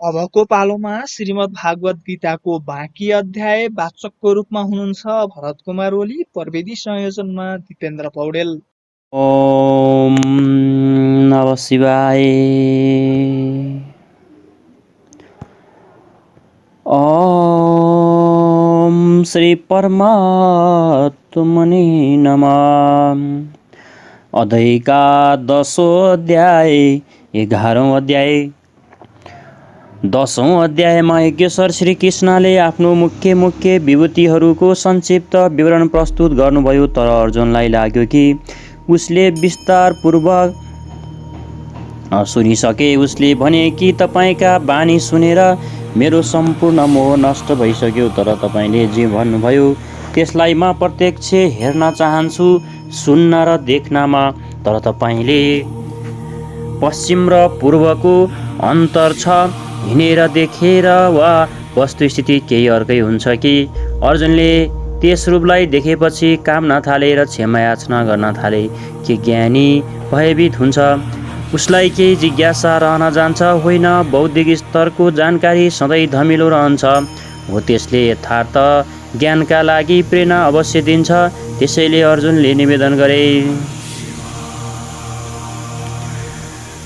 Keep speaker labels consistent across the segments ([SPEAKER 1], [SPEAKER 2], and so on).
[SPEAKER 1] अबको पालोमा श्रीमद् भागवत गीताको बाँकी अध्याय वाचकको रूपमा हुनुहुन्छ भरत कुमार ओली, प्रविधि संयोजनमा दिपेन्द्र पौडेल।
[SPEAKER 2] ओम नमः शिवाय। ओम श्री परमात्मने नमः। अध्यायका 10औं अध्याय 11औं अध्याय। 10औं अध्यायमा यज्ञेश्वर श्री कृष्णले आफ्नो मुख्य विभूतिहरूको संक्षिप्त विवरण प्रस्तुत गर्नुभयो, तर अर्जुनलाई लाग्यो कि उसले विस्तारपूर्वक सुनिसके। उसले भने कि तपाईका बानी सुनेर मेरो सम्पूर्ण मोह नष्ट भइसक्यो, तर तपाईले जे भन्नुभयो त्यसलाई म प्रत्यक्ष हेर्न चाहन्छु, सुन्न र देख्नमा। तर तपाईले पश्चिम र पूर्वको अन्तर छ, हिँडेर देखेर वा वस्तुस्थिति केही अर्कै हुन्छ कि? अर्जुनले त्यस रूपलाई देखेपछि काम्न थाले र क्षमा याचना गर्न थाले। के ज्ञानी भयभीत हुन्छ? उसलाई केही जिज्ञासा रहन जान्छ? होइन, बौद्धिक स्तरको जानकारी सधैँ धमिलो रहन्छ। हो, त्यसले यथार्थ ज्ञानका लागि प्रेरणा अवश्य दिन्छ। त्यसैले अर्जुनले निवेदन गरे,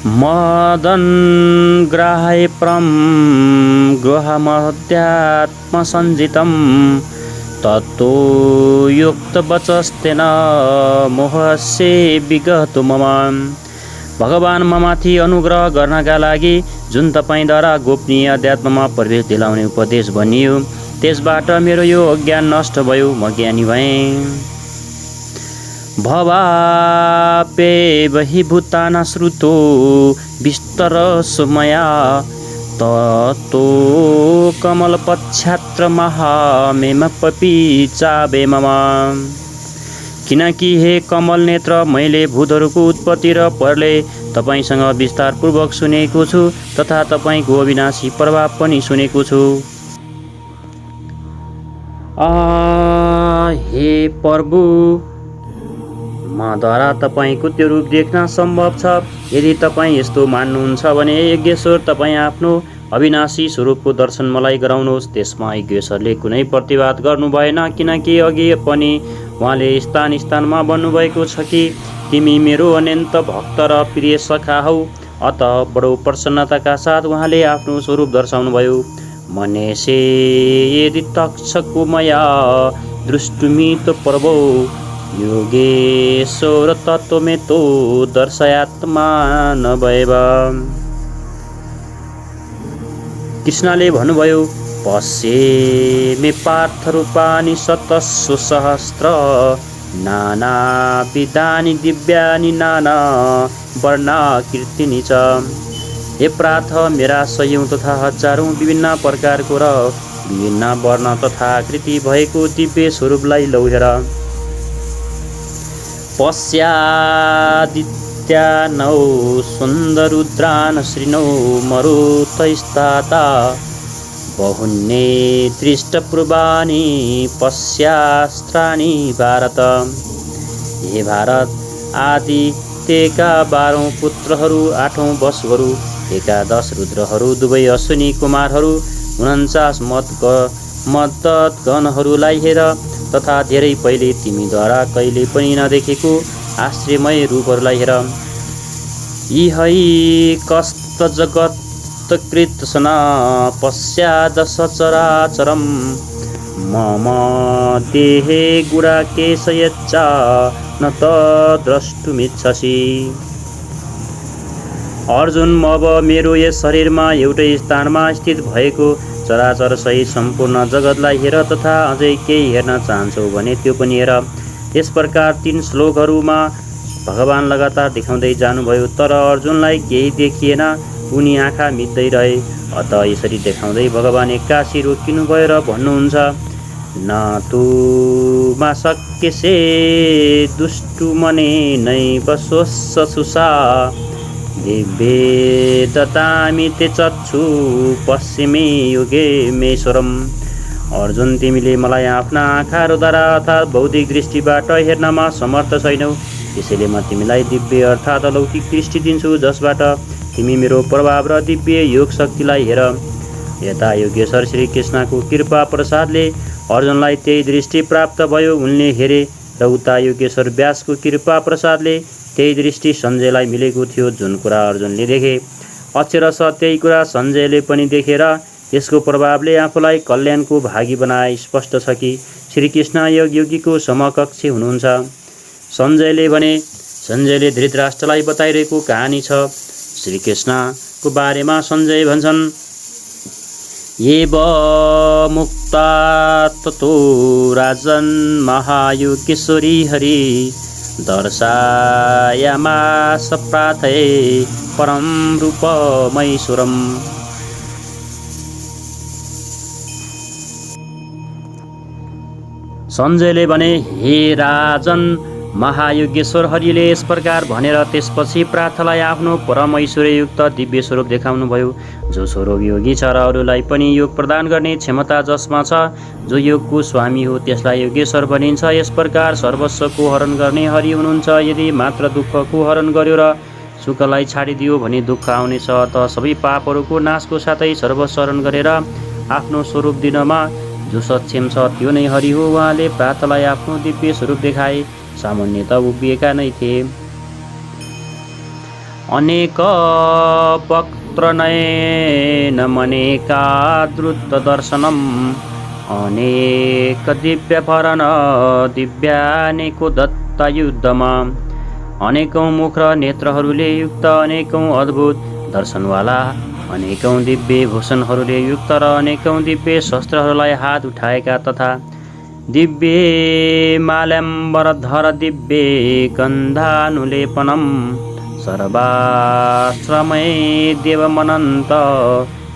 [SPEAKER 2] मदन ग्राह्य परं गृहमध्यात्मसञ्जितं तत्तो युक्तवचस्तेन मोहस्य विगतो मम। भगवान ममाथि अनुग्रह गर्नका लागि जुन तपाईद्वारा गोपनीय अध्यात्ममा प्रवेश दिलाउने उपदेश भनियो, त्यसबाट मेरो यो अज्ञान नष्ट भयो, म ज्ञानी भएँ। भवाप्येव हि भूतानां श्रुतो विस्तरसो मया ततो कमलपक्षात्र महामेमपि चाबे मम। किनकि हे कमल नेत्र, मैले भूतहरूको उत्पत्ति र प्रलय तपाईसँग विस्तारपूर्वक सुनेको छु, तथा तपाईँको अविनाशी प्रभाव पनि सुनेको छु। हे प्रभु, मद्वारा तपाईँको त्यो रूप देख्न सम्भव छ। यदि तपाईँ यस्तो मान्नुहुन्छ भने यज्ञेश्वर, तपाईँ आफ्नो अविनाशी स्वरूपको दर्शन मलाई गराउनुहोस्। त्यसमा यज्ञेश्वरले कुनै प्रतिवाद गर्नु भएन, किनकि अघि पनि उहाँले स्थानमा भन्नुभएको छ कि तिमी मेरो अनन्त भक्त र प्रिय सखा हौ। अत बडो प्रसन्नताका साथ उहाँले आफ्नो स्वरूप दर्शाउनुभयो। मनेसे यदि तक्षको मया दृष्टुमित प्रभो योगेश्वर तत्त्वमेतो दर्शयात्मानवैव। कृष्णले भन्नुभयो, पश्येमे पार्थरूपाणि शतसहस्र नानाविधानि दिव्यानि नाना वर्णाकृतिनि च। हे पार्थ, मेरा सयौं तथा हजारौं विभिन्न प्रकारको र विभिन्न वर्ण तथा आकृति भएको दिव्य स्वरूपलाई लौ हेर। पश्यादित्यानौ सुन्दरुद्रान् श्रीनौ मरुतैस्ताता बहुन्ये दृष्टपूर्वाणि पश्यास्त्राणि भारत। हे भारत, आदित्यका 12 पुत्रहरू, 8औं वसुहरू, एकादश रुद्रहरू, दुवै अश्विनी कुमारहरू, 49 मदतगणहरूलाई हेर, तथा धेरै पहिले तिमीद्वारा कहिले पनि नदेखेको आश्चर्यमय रूपहरूलाई हेर। यी कस्त जगत्कृत्सन पश्चाद सचराचरं मम देहे गुडाकेशयच्च न तद्द्रष्टुमिच्छसि। अर्जुन, अब मेरो यस शरीरमा एउटै स्थानमा स्थित भएको चराचर सहित सम्पूर्ण जगतलाई हेर, तथा अझै केही हेर्न चाहन्छौ भने त्यो पनि हेर। यस प्रकार 3 श्लोकहरूमा भगवान लगातार देखाउँदै जानुभयो, तर अर्जुनलाई केही देखिएन। उनी आँखा मिच्दै रहे। अत यसरी देखाउँदै भगवान एक्कासी रोकिनु भयो र भन्नुहुन्छ, न तु मा सक्यसे दुष्टु मने नैव सुषा दिव्ये दतामि ते चक्षु पश्चिमे युगे मेश्वरम। अर्जुन, तिमीले मलाई आफ्ना आँखाहरूद्वारा अर्थात् बौद्धिक दृष्टिबाट हेर्नमा समर्थ छैनौ। त्यसैले म तिमीलाई दिव्य अर्थात् अलौकिक दृष्टि दिन्छु, जसबाट तिमी मेरो प्रभाव र दिव्य योग शक्तिलाई हेर। यता योगेश्वर श्री कृष्णको कृपा प्रसादले अर्जुनलाई त्यही दृष्टि प्राप्त भयो। उनले हेरे र उता योगेश्वर व्यासको कृपा प्रसादले त्यही दृष्टि सञ्जयलाई मिलेको थियो। जुन कुरा अर्जुनले देखे अक्षरश त्यही कुरा सञ्जयले पनि देखेर यसको प्रभावले आफूलाई कल्याणको भागी बनाए। स्पष्ट छ कि श्रीकृष्ण योगीको समकक्ष हुनुहुन्छ। सञ्जयले धृतराष्ट्रलाई बताइरहेको कहानी छ। श्रीकृष्णको बारेमा सञ्जय भन्छन्, एव मुक्ता ततो राजन् महायोगेश्वरी हरि दर्शयामास प्रार्थये परम रूपमैश्वरम्। सञ्जयले भने, हे राजन, महायोगेश्वर हरिले यस प्रकार भनेर त्यसपछि प्रार्थनालाई आफ्नो परम ऐश्वर्ययुक्त दिव्य स्वरूप देखाउनुभयो। जो स्वरूप योगी छ र अरूलाई पनि योग प्रदान गर्ने क्षमता जसमा छ, जो योगको स्वामी हो, त्यसलाई योगेश्वर भनिन्छ। यस प्रकार सर्वस्वको हरण गर्ने हरि हुनुहुन्छ। यदि मात्र दुःखको हरण गर्यो र सुखलाई छाडिदियो भने दुःख आउनेछ। अत सबै पापहरूको नाशको साथै सर्वस्व हरण गरेर आफ्नो स्वरूप दिनमा जो सक्षम छ त्यो नै हरि हो। उहाँले प्रातलाई आफ्नो दिव्य स्वरूप देखाए। सामान्यतः उभिएका नै थिए। अनेक वक्त्र नयन मनेका द्रुत दर्शनम अनेक दिव्य भरण दिव्यानेको दत्त युद्धमा। अनेकौं मुख र नेत्रहरूले युक्त, अनेकौं अद्भुत दर्शनवाला, अनेकौं दिव्य भूषणहरूले युक्त र अनेकौं दिव्य शस्त्रहरूलाई हात उठाएका तथा दिव्य माल्याम्बरधर दिव्य गन्धानुलेपनम सर्वाश्रमय देवमनन्त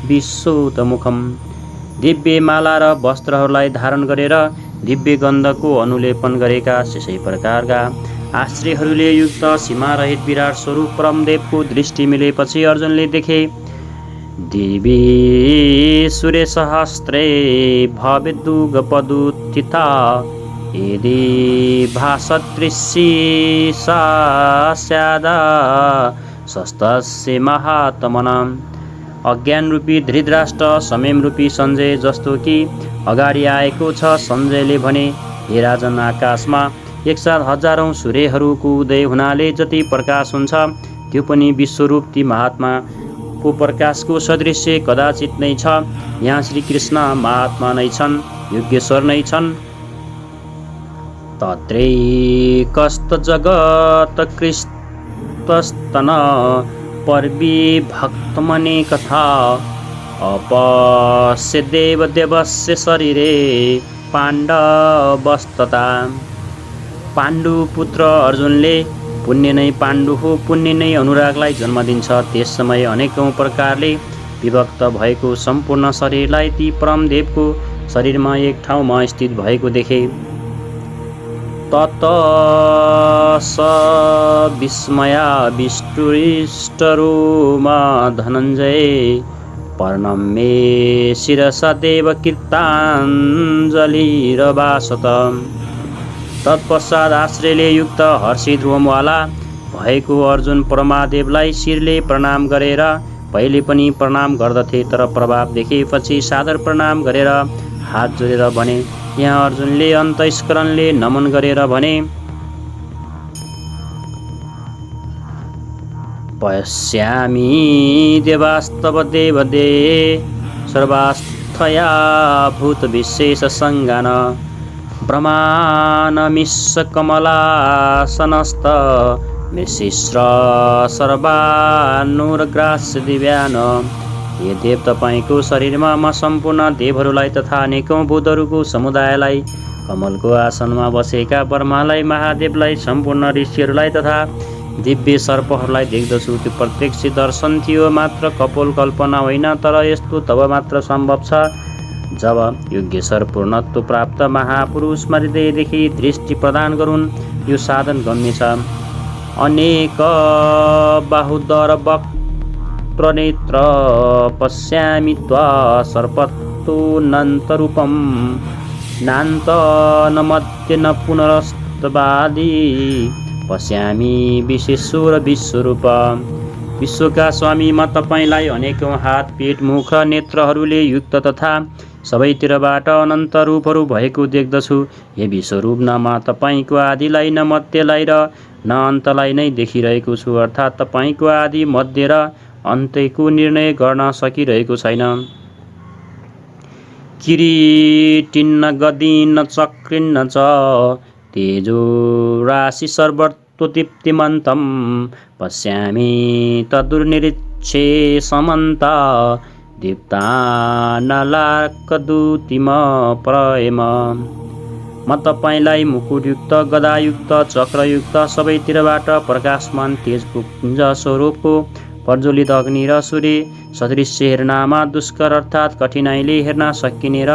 [SPEAKER 2] विश्वोतमुखम। दिव्य माला र वस्त्रहरूलाई धारण गरेर दिव्य गन्धको अनुलेपन गरेका यसै प्रकारका आश्रयहरूले युक्त सीमारहित विराट स्वरूप परमदेवको दृष्टि मिलेपछि अर्जुनले देखे। दिवी सूर्य सहस्रे भवेदुगपदुत्थिता यदि भासदृशी सा स्यादा शस्तस्य महात्मनाम्। अज्ञान रूपी धृतराष्ट्र संयम रूपी सञ्जय जस्तो कि अगाडि आएको छ। सञ्जयले भने, हे राजन, आकाशमा एकसाथ हजारौं सूर्यहरूको उदय हुनाले जति प्रकाश हुन्छ त्यो पनि विश्वरूप ती महात्माको प्रकाशको सदृश्य कदाचित नै छ। यहाँ श्रीकृष्ण महात्मा नै छन्, योगेश्वर नै छन्। तत्रैकस्त जगत कृतस्तन परिभक्तमने कथा अपश्य देवदेवस्य शरीरे पाण्डवस्तता। पाण्डु पुत्र अर्जुनले पुण्य नै पाण्डु हो, पुण्य नै अनुरागलाई जन्म दिन्छ। त्यस समय अनेकौं प्रकारले विभक्त भएको सम्पूर्ण शरीरलाई ती परमदेवको शरीरमा एक ठाउँमा स्थित भएको देखे। तत स विस्मया विष्टुरिष्टरोमा धनञ्जय प्रणम्य शिरसा देवकीर्ताञ्जलिरभाषत। तत्पश्चात आश्रयले युक्त हर्षित रोमवाला भएको अर्जुन परमादेवलाई शिरले प्रणाम गरेर पहिले पनि प्रणाम गर्दथे, तर प्रभाव देखेपछि सादर प्रणाम गरेर हात जोडेर भने। यहाँ अर्जुनले अन्तस्करणले नमन गरेर भने, पश्यामि देवास्तव देवदे सर्वास्थया भूत विशेष संगान ब्रह्मानमिश्र कमलासनस्त मृषिश्र सर्वानुरग्रास्य दिव्यान। हे देव, तपाईँको शरीरमा म सम्पूर्ण देवहरूलाई तथा अनेकौं भूतहरूको समुदायलाई, कमलको आसनमा बसेका ब्रह्मालाई, महादेवलाई, सम्पूर्ण ऋषिहरूलाई तथा दिव्य सर्पहरूलाई देख्दछु। त्यो प्रत्यक्ष दर्शन थियो, मात्र कपोल कल्पना होइन। तर यस्तो तब मात्र सम्भव छ जब योगेश्वर पूर्णत्व प्राप्त महापुरुषमा हृदयदेखि दृष्टि प्रदान गरून्। यो साधन गम्य छ। अनेक बाहुदर वक्त्र नेत्र पश्यामि त्वा सर्पत्तो नन्तरूपं नान्त न मध्य न पुनरस्तवादी पश्यामि विश्वेश्वर विश्वरूप। विश्वका स्वामी म तपाईँलाई अनेकौँ हात, पेट, मुख र नेत्रहरूले युक्त तथा सबैतिरबाट अनन्त रूपहरू भएको देख्दछु। हे विश्वरूप, न म तपाईँको आदिलाई, न मध्यलाई र न अन्तलाई नै देखिरहेको छु, अर्थात् तपाईँको आदि, मध्य र अन्त्यको निर्णय गर्न सकिरहेको छैन। किरीटिन्न गदिन्न चक्रिन्न च तेजो राशि सर्वतोदीप्तिमन्तं पश्यामि तदुर्निरीक्षे समन्त दीप्तानलार्कदूतिम प्रेम। म तपाईँलाई मुकुटयुक्त, गदायुक्त, चक्रयुक्त, सबैतिरबाट प्रकाशमान तेजपुञ्ज स्वरूपको प्रज्वलित अग्नि र सूर्य सदृश्य हेर्नमा दुष्कर अर्थात् कठिनाइले हेर्न सकिने र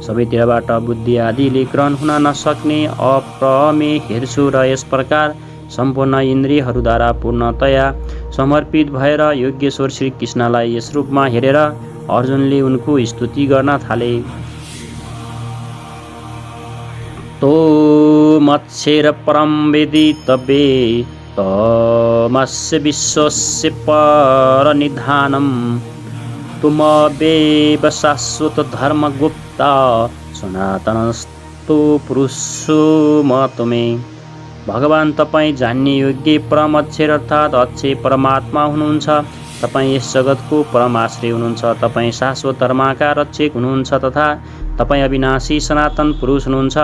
[SPEAKER 2] सबैतिरबाट बुद्धि आदिले ग्रहण हुन नसक्ने अप्रमेय हेर्छु। र यस प्रकार सम्पूर्ण इन्द्रियहरूद्वारा पूर्णतया समर्पित भएर योगेश्वर श्री कृष्णलाई यस रूपमा हेरेर अर्जुनले उनको स्तुति गर्न थाले। तो मत्सेर परम वेदितव्ये तमस्य विश्वस्य परनिधानं तुमवेव शाश्वत धर्मगुप्ता सनातनस्तु पुरुषो म तुमे। भगवान, तपाईँ जान्ने योग्य परम अक्षर अर्थात् अक्षय परमात्मा हुनुहुन्छ। तपाईँ यस जगतको परम आश्रय हुनुहुन्छ। तपाईँ शाश्वत धर्मका रक्षक हुनुहुन्छ तथा तपाईँ अविनाशी सनातन पुरुष हुनुहुन्छ।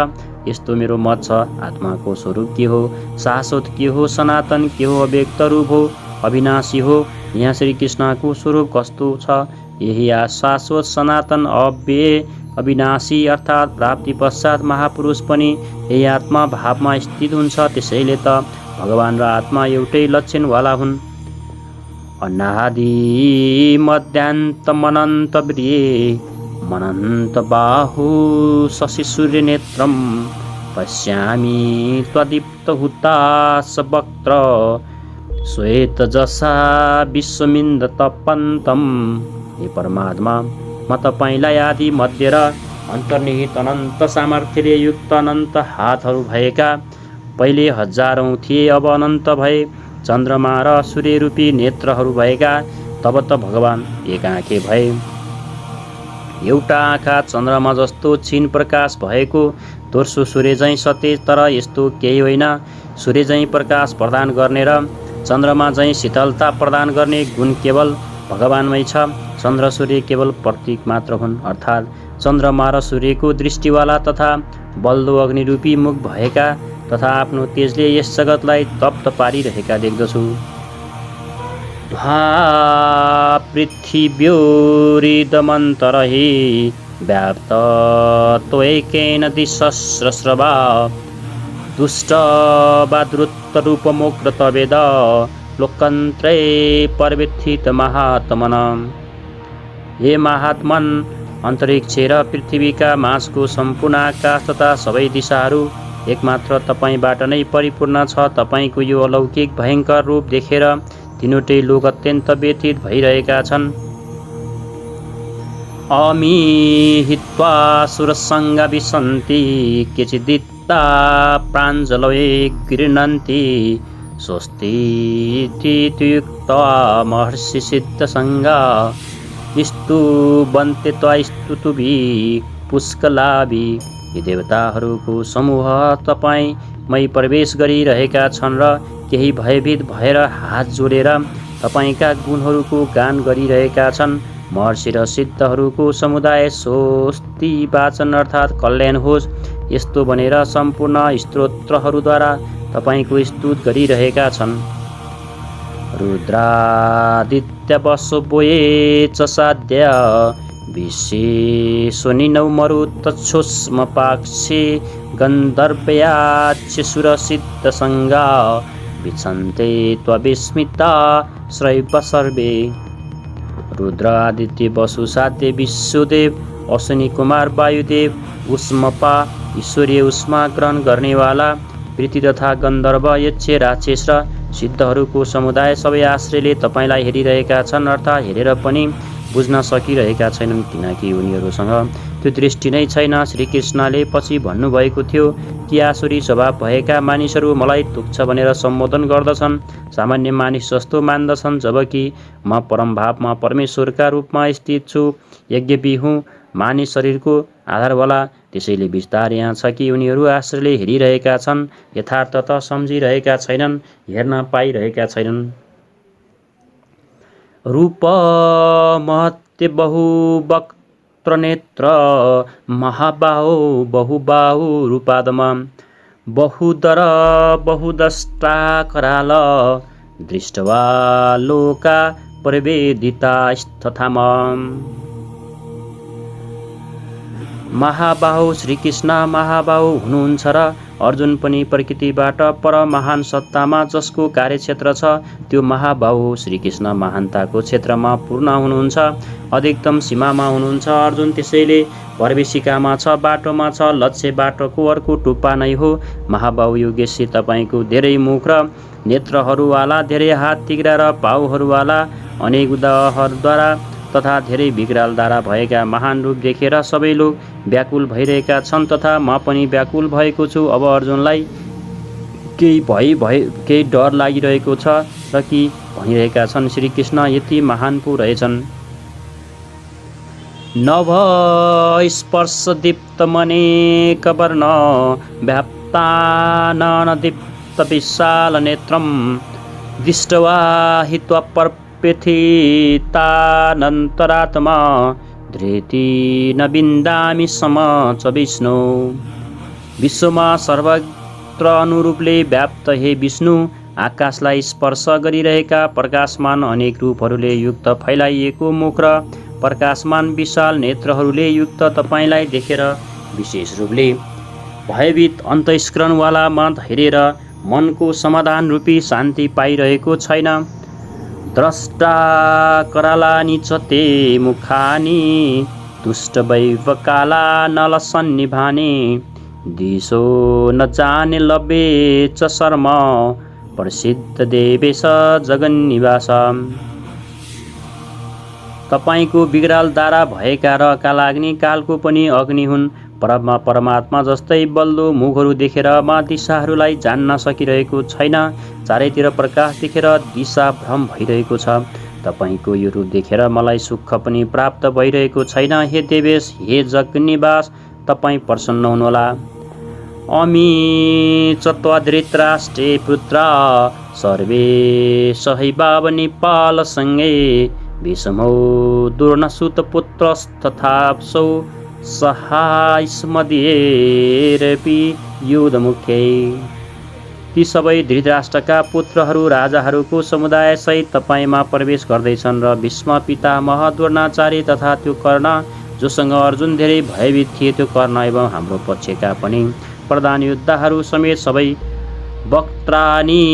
[SPEAKER 2] यस्तो मेरो मत छ। आत्माको स्वरूप के हो, शाश्वत के हो, सनातन के हो, अव्यक्त रूप हो, अविनाशी हो। यहाँ श्री कृष्णको स्वरूप कस्तो छ? यही शाश्वत, सनातन, अव्यय, अविनाशी अर्थात् प्राप्ति पश्चात महापुरुष पनि यही आत्मा भावमा स्थित हुन्छ। त्यसैले त भगवान र आत्मा एउटै लक्षणवाला हुन्। अनादि मध्यान्त मनन्त प्रिये मनन्त बाहु शशि सूर्य नेत्रम पश्यामि त्वदीप्त हुताश वक्त्र श्वेत जसा विश्वमिन्द तपन्तम। हे परमात्मा, म तपाईँलाई आदि, मध्य र अन्तर्निहित अनन्त सामर्थ्यले युक्त अनन्त हातहरू भएका, पहिले हजारौँ थिए अब अनन्त भए, चन्द्रमा र सूर्यरूपी नेत्रहरू भएका, तब त भगवान एक आँखे भए। एउटा आँखा चन्द्रमा जस्तो क्षीण प्रकाश भएको, दोस्रो सूर्य झैँ सतेज तर यस्तो केही होइन। सूर्य झैँ प्रकाश प्रदान गर्ने र चन्द्रमा झैँ शीतलता प्रदान गर्ने गुण केवल भगवानमै छ। चन्द्र सूर्य केवल प्रतीक मात्र हुन्, अर्थात् चन्द्रमा र सूर्यको दृष्टिवाला तथा बल्दो अग्निरूपी मुख भएका तथा आफ्नो तेजले यस जगतलाई तप्त पारिरहेका देख्दछु। पृथिव्योरिदमन्तरहि व्याप्त त्वैकेन दिशस्रस्रवा दुष्ट वाद्रुतरूपमुग्रतवेद लोकन्त्रे परिव्यथित महात्मन। हे महात्मन, अन्तरिक्ष र पृथ्वीका माझको सम्पूर्ण आकाश तथा सबै दिशाहरू एकमात्र तपाईँबाट नै परिपूर्ण छ। तपाईँको यो अलौकिक भयङ्कर रूप देखेर तीनवटै लोक अत्यन्त व्यथित भइरहेका छन्। अमीहित्वा सुरसङ्गा विसन्ति केचिदित्ता प्राञ्जलये गृह्णन्ति स्वस्तीत्युक्त्वा महर्षि सिद्धसङ्गा स्तुवन्ते त्वा स्तुतिभिः पुष्कलाभिः। यी देवताहरूको समूह तपाईँमै प्रवेश गरिरहेका छन् र केही भयभीत भएर हात जोडेर तपाईँका गुणहरूको गान गरिरहेका छन्। महर्षि र सिद्धहरूको समुदाय स्वस्ति वाचन अर्थात् कल्याण होस् यस्तो भनेर सम्पूर्ण स्तोत्रहरूद्वारा तपाईँको स्तुत गरिरहेका छन्। रुद्रादित्य वसवोये च साध्य विशेषनिनौ मरुतच्छोष्मपाक्षे गन्धर्वयाच्य सुरसिद्धसङ्गा विच्छन्ते त्वविस्मिता श्रैव सर्वे। रुद्र आदित्य वसु साध्य विश्वदेव अश्विनी कुमार वायुदेव उष्मपा ईश्वरीय उष्मा ग्रहण गर्नेवाला पृथ्वी तथा गन्धर्व यक्ष राक्षस र सिद्धहरूको समुदाय सबै आश्रयले तपाईँलाई हेरिरहेका छन्, अर्थात् हेरेर पनि बुझ्न सकिरहेका छैनन्, किनकि उनीहरूसँग त्यो दृष्टि नै छैन। श्रीकृष्णले पछि भन्नुभएको थियो कि आसुरी स्वभाव भएका मानिसहरू मलाई तुच्छ भनेर सम्बोधन गर्दछन्, सामान्य मानिस जस्तो मान्दछन्, जबकि म परमभावमा परमेश्वरका रूपमा स्थित छु। यज्ञपि हुँ मानिस शरीरको आधारवाला, त्यसैले विस्तार यहाँ छ कि उनीहरू आश्रयले हेरिरहेका छन्, यथार्थ त सम्झिरहेका छैनन्, हेर्न पाइरहेका छैनन्। रूप महत्य बहुवक्त्र नेत्र महाबाहो बहुबाहु रूपादम बहुदर बहुदष्टा कराल दृष्ट्वा लोका प्रवेदितास्तथाम। महाबाहु श्रीकृष्ण महाबाहु हुनुहुन्छ र अर्जुन पनि प्रकृतिबाट पर महान सत्तामा जसको कार्यक्षेत्र छ त्यो महाबाहु श्रीकृष्ण महानताको क्षेत्रमा पूर्ण हुनुहुन्छ, अधिकतम सीमामा हुनुहुन्छ। अर्जुन त्यसैले प्रवेशिकामा छ, बाटोमा छ, लक्ष्य बाटोको अर्को टुप्पा नै हो। महाबाहु योगेश्वर तपाईँको धेरै मुख र नेत्रहरूवाला, धेरै हात तिग्रा र पाउहरूवाला, अनेक उदाहरणद्वारा तथा धेरै विकरालद्वारा भएका महान रूप देखेर सबै लोग व्याकुल भइरहेका छन् तथा म पनि व्याकुल भएको छु। अब अर्जुनलाई केही डर लागिरहेको छ र कि भनिरहेका छन् श्रीकृष्ण यति महान पो रहेछन्। नभ स्पर्श दीप्त मनेक वर्ण व्याप्तानन दीप्त विशाल नेत्रम दृष्ट्वा हि त्वपर्पेथितानन्तरात्मा धृति न बिन्दामि सम च विष्णु। विश्वमा सर्वत्र अनुरूपले व्याप्त हे विष्णु, आकाशलाई स्पर्श गरिरहेका प्रकाशमान अनेक रूपहरूले युक्त फैलाइएको मुख र प्रकाशमान विशाल नेत्रहरूले युक्त तपाईँलाई देखेर विशेष रूपले भयभीत अन्तस्करणवाला मन हेरेर मनको समाधान रूपी शान्ति पाइरहेको छैन। द्रष्टा करालानि च ते मुखानि दुष्ट वैवकाला नलसन्निभाने दिशो न जाने लभे च शर्म प्रसिद्ध देवेश जगन्निवास। तपाईँको विकराल दारा भएका र कालाग्नि कालको पनि अग्नि हुन्। परमात्मा जस्तै बल्दो मुखहरू देखेर म दिशाहरूलाई जान्न सकिरहेको छैन। चारैतिर प्रकाश देखेर दिशा भ्रम भइरहेको छ। तपाईँको यो रूप देखेर मलाई सुख पनि प्राप्त भइरहेको छैन। हे देवेश, हे जगन्निवास, तपाईँ प्रसन्न हुनुहोला। अमी च त्वधृतराष्ट्रे पुत्र सर्वे सहैवाव नेपालसँगै भीष्मौ दुर्नसुतपुत्रस्तथाप्सौ सहास्मदिएरपि युद्धमुखे। ती सबै धृतराष्ट्रका पुत्रहरू राजाहरूको समुदायसहित तपाईँमा प्रवेश गर्दैछन् र भीष्म पितामह द्रोणाचार्य तथा त्यो कर्ण जोसँग अर्जुन धेरै भयभीत थिए त्यो कर्ण एवं हाम्रो पक्षका पनि प्रधान योद्धाहरू समेत सबै वक्त्रानि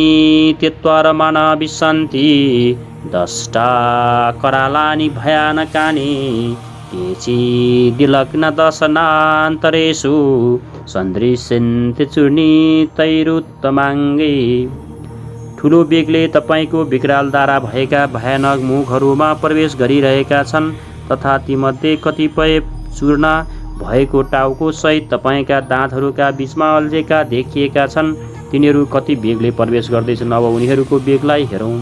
[SPEAKER 2] त्यक्त्वा रमाना विशन्ति दष्टा करालानि भयानकानि केचिदिलग्न दशनान्तरेषु सन्दृश्यन्ते चूर्णितैरुत्तमाङ्गे। ठुलो बेगले तपाईँको विकराल दारा भएका भयानक मुखहरूमा प्रवेश गरिरहेका छन् तथा तीमध्ये कतिपय चूर्ण भएको टाउको सहित तपाईँका दाँतहरूका बीचमा अल्झेका देखिएका छन्। तिनीहरू कति बेगले प्रवेश गर्दैछन्, अब उनीहरूको बेगलाई हेरौँ।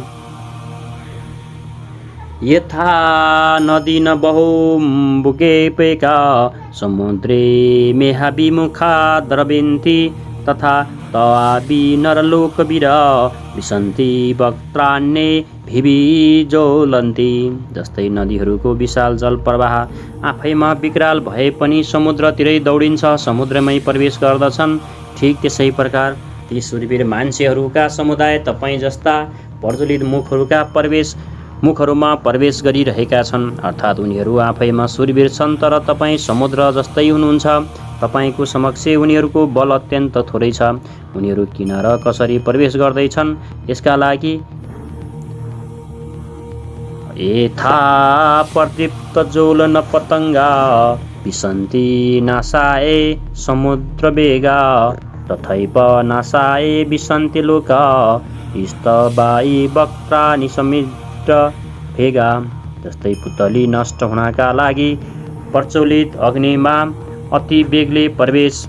[SPEAKER 2] यथा नदी न बहुमुखेपेका समुद्रे मेहाभिमुखा द्रविन्ति तथा तवापि नरलोकवीर विशन्ति वक्त्राण्ये भिविज्वलन्ति। जस्तै नदीहरूको विशाल जल प्रवाह आफैमा विकराल भए पनि समुद्रतिरै दौडिन्छ, समुद्रमै प्रवेश गर्दछन्। ठिक त्यसै प्रकार ती शूरवीर मान्छेहरूका समुदाय तपाईँ जस्ता प्रज्वलित मुखहरूमा प्रवेश गरिरहेका छन्, अर्थात् उनीहरू आफैमा शूरवीर छन् तर तपाईँ समुद्र जस्तै हुनुहुन्छ। तपाईँको समक्ष उनीहरूको बल अत्यन्त थोरै छ। उनीहरू किन र कसरी प्रवेश गर्दैछन् यसका लागि यथा प्रदीप्त ज्वलन पतङ्गा विसन्ति नाशाए समुद्र वेगा तथैव नाशाए विसन्ति लोका स्तवायी वक्त्राणि समुद्र भेगा। जस्तै पुतली नष्ट हुनका लागि प्रज्वलित अग्निमा अति वेगले प्रवेश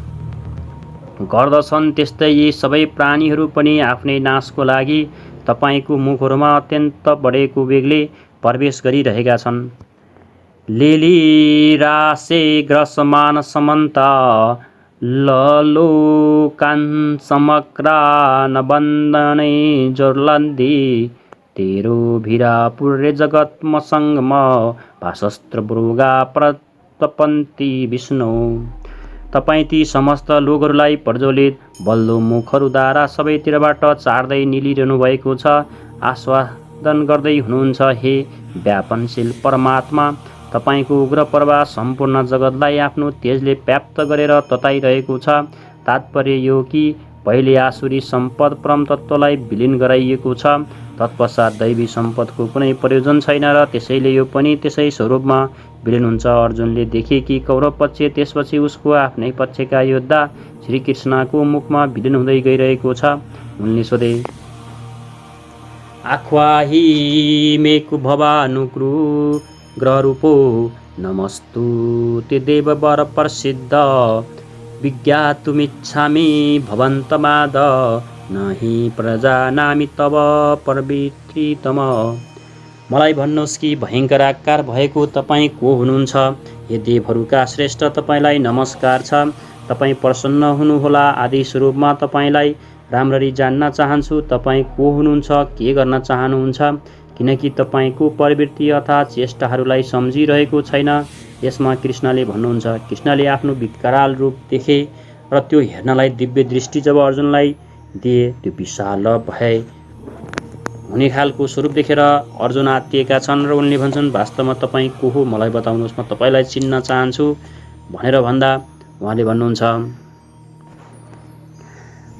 [SPEAKER 2] गर्दछन्, त्यस्तै यी सबै प्राणीहरू पनि आफ्नै नाशको लागि तपाईँको मुखहरूमा अत्यन्त बढेको वेगले प्रवेश गरिरहेका छन्। लेलिरासे ग्रसमान समन्ता ललोकान् समग्रान् वन्दने जोर्लन्दी तेरो भिरा पुर्रे जगत मसङ्गम भाषस्त्र ब्रुगा प्रतपन्ती विष्णु। तपाईँ ती समस्त लोकहरूलाई प्रज्वलित बल्दो मुखहरूद्वारा सबैतिरबाट चार्दै निलिरहनु भएको छ, आस्वादन गर्दै हुनुहुन्छ। हे व्यापनशील परमात्मा, तपाईँको उग्र प्रभाव सम्पूर्ण जगतलाई आफ्नो तेजले व्याप्त गरेर तताइरहेको छ। तात्पर्य यो कि पहिले आसुरी सम्पद परम तत्त्वलाई विलिन गराइएको छ, तत्पश्चात दैवी सम्पदको कुनै प्रयोजन छैन र त्यसैले यो पनि त्यसै स्वरूपमा विलिन हुन्छ। अर्जुनले देखे कि कौरव पक्ष त्यसपछि उसको आफ्नै पक्षका योद्धा श्रीकृष्णको मुखमा विलिन हुँदै गइरहेको छ। उनले सोधे, आख्वाहि मेकु भवानुग्रु ग्रहरूपो नमस्तु ते देववर प्रसिद्ध विज्ञातुमिच्छामि भवन्तमाद नहि प्रजानामि तव प्रवृत्तितम। मलाई भन्नुहोस् कि भयङ्कर आकार भएको तपाईँ को हुनुहुन्छ? हे देवहरूका श्रेष्ठ, तपाईँलाई नमस्कार छ। तपाईँ प्रसन्न हुनुहोला। आदि स्वरूपमा तपाईँलाई राम्ररी जान्न चाहन्छु। तपाईँ को हुनुहुन्छ? के गर्न चाहनुहुन्छ? किनकि तपाईँको प्रवृत्ति अथवा चेष्टाहरूलाई सम्झिरहेको छैन। यसमा कृष्णले भन्नुहुन्छ, कृष्णले आफ्नो विकराल रूप देखे र त्यो हेर्नलाई दिव्य दृष्टि जब अर्जुनलाई दिए, त्यो विशाल भए हुने खालको स्वरूप देखेर अर्जुन आत्तिएका छन् र उनले भन्छन्, वास्तवमा तपाईँ को हो? मलाई बताउनुहोस्, म तपाईँलाई चिन्न चाहन्छु भनेर भन्दा उहाँले भन्नुहुन्छ,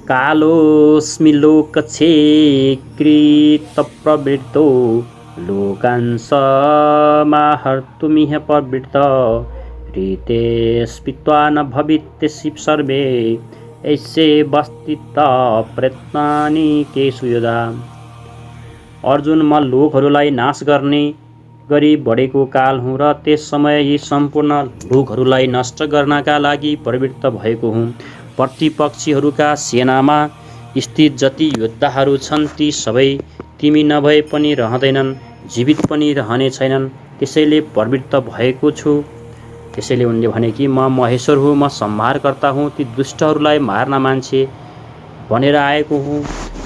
[SPEAKER 2] कालोस्मि लोकक्षेकृतप्रवृत्तो लोकान् समाहर्तुमिह प्रवृत्त रीतेस्पित्वा न भविष्यसि सर्वे ऐसे वस्तित प्रयत्नानि केषु योधा। अर्जुन, म लोकहरूलाई नाश गर्ने गरी बढेको काल हुँ र त्यस समय यी सम्पूर्ण लोकहरूलाई नष्ट गर्नका लागि प्रवृत्त भएको हुँ। प्रतिपक्षीहरूका सेनामा स्थित जति योद्धाहरू छन् ती सबै तिमी नभए पनि रहँदैनन्, जीवित पनि रहने छैनन्, त्यसैले प्रवृत्त भएको छु। त्यसैले उनले भने कि म महेश्वर हुँ, म संहारकर्ता हुँ, ती दुष्टहरूलाई मार्न मान्छे भनेर आएको हुँ।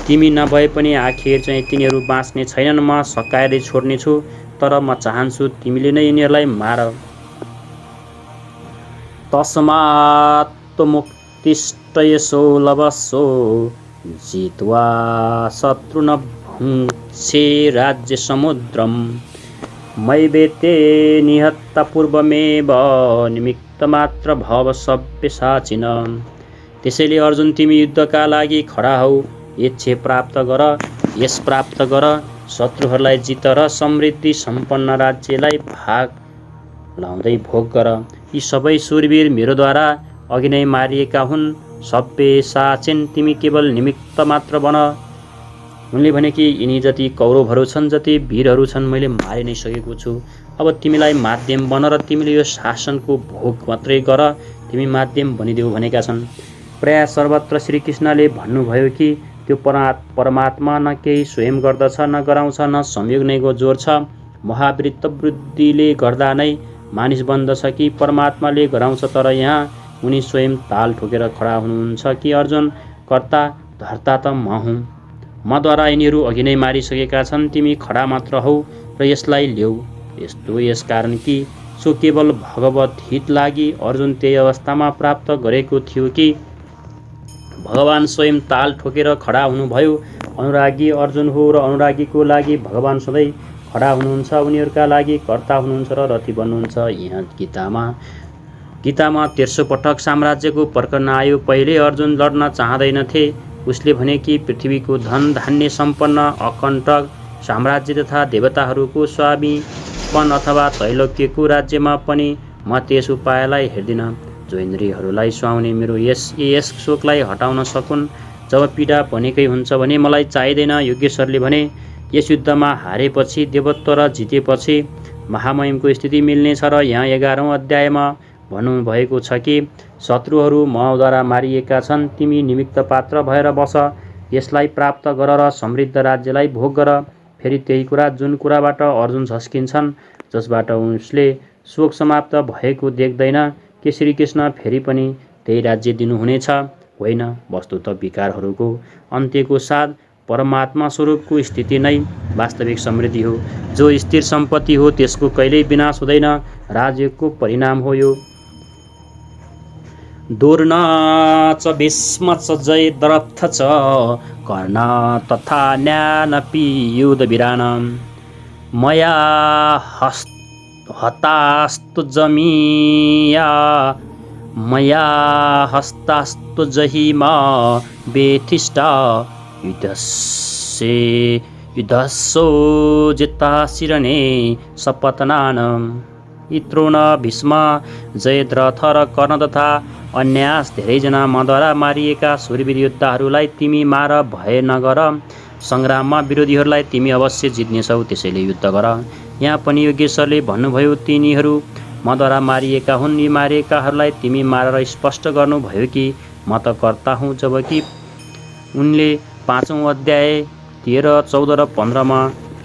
[SPEAKER 2] तिमी नभए पनि आखिर चाहिँ तिनीहरू बाँच्ने छैनन्, म सकाएर छोड्नेछु, तर म चाहन्छु तिमीले नै यिनीहरूलाई मार। तस्मात् मुक्तिष्ट यसो लभस्सो जित्वा शत्रुन भुङ्क्षे राज्य समुद्रम मैवेते निहत्ता पूर्वमेव निमित्तमात्र भव सव्यसाचिन। त्यसैले अर्जुन, तिमी युद्धका लागि खडा हौ, यश प्राप्त गर, शत्रुहरूलाई जित र समृद्धि सम्पन्न राज्यलाई भाग लाउँदै भोग गर। यी सबै शूरवीर मेरोद्वारा अघि नै मारिएका हुन्। सव्यसाचिन, तिमी केवल निमित्त मात्र बन। उनले भने कि यिनी जति कौरवहरू छन्, जति वीरहरू छन्, मैले मारि नै सकेको छु। अब तिमीलाई माध्यम बन र तिमीले यो शासनको भोग मात्रै गर, तिमी माध्यम बनिदेऊ भनेका छन्। प्राय सर्वत्र श्रीकृष्णले भन्नुभयो कि त्यो परमात्मा न केही स्वयं गर्दछ, न गराउँछ, न संयोग नैको जोर छ। महावृत्त वृद्धिले गर्दा नै मानिस बन्दछ कि परमात्माले गराउँछ? तर यहाँ उनी स्वयं ताल ठोकेर खडा हुनुहुन्छ कि अर्जुन, कर्ता धर्ता त म हुँ, मद्वारा यिनीहरू अघि नै मारिसकेका छन्, तिमी खडा मात्र हौ र यसलाई ल्याऊ। यस कारण कि सो केवल भगवत हित लागि अर्जुन त्यही अवस्थामा प्राप्त गरेको थियो कि भगवान स्वयं ताल ठोकेर खडा हुनुभयो। अनुरागी अर्जुन हो र अनुरागीको लागि भगवान सधैँ खडा हुनुहुन्छ, उनीहरूका लागि कर्ता हुनुहुन्छ र रथी बन्नुहुन्छ। यहाँ गीतामा गीतामा 13 पटक साम्राज्यको प्रकरण आयो। पहिले अर्जुन लड्न चाहँदैनथे। उसले भने कि पृथ्वीको धन धान्य सम्पन्न अकण्टक साम्राज्य तथा देवताहरूको स्वामीपन अथवा त्रैलोक्यको राज्यमा पनि म त्यस उपायलाई हेर्दिनँ जो इन्द्रियहरूलाई सुहाउने मेरो यस शोकलाई हटाउन सकुन्। जब पीडा भनेकै हुन्छ भने मलाई चाहिँदैन। योगेश्वरले भने यस युद्धमा हारेपछि देवत्व र जितेपछि महामहिमको स्थिति मिल्नेछ र यहाँ 11औं अध्यायमा भन्नुभएको छ कि शत्रुहरू मद्वारा मारिएका छन्। तिमी निमित्त पात्र भएर बस, यसलाई प्राप्त गर र समृद्ध राज्यलाई भोग गर। फेरि त्यही कुरा जुन कुराबाट अर्जुन झस्किन्छन्, जसबाट उसले शोक समाप्त भएको देख्दैन के श्रीकृष्ण फेरि पनि त्यही राज्य दिनुहुनेछ? होइन, वस्तुत विकारहरूको अन्त्यको साथ परमात्मा स्वरूपको स्थिति नै वास्तविक समृद्धि हो। जो स्थिर सम्पत्ति हो त्यसको कहिल्यै विनाश हुँदैन। राजयोगको परिणाम हो यो। दुर्न च भीष्म च जयद्रथ च कर्ण तथा ज्ञानपि युधवीरान् मया हतास्तु जमीया मया हस्तास्तु जहिमा बेथिष्टा युद्धस्सो जिता शिरणे सपतनान्। इत्रोण भीष्म जयद्रथ र कर्ण तथा अन्यास धेरैजना मद्वारा मारिएका शूरवीर योद्धाहरूलाई तिमी मार, भय नगर। सङ्ग्राममा विरोधीहरूलाई तिमी अवश्य जित्नेछौ, त्यसैले युद्ध गर। यहाँ पनि योगेश्वरले भन्नुभयो तिनीहरू मद्वारा मारिएका हुन्। यी मारिएकाहरूलाई तिमी मारेर स्पष्ट गर्नुभयो कि म त कर्ता हुँ। जबकि उनले 5औं अध्याय 13, 14 र 15मा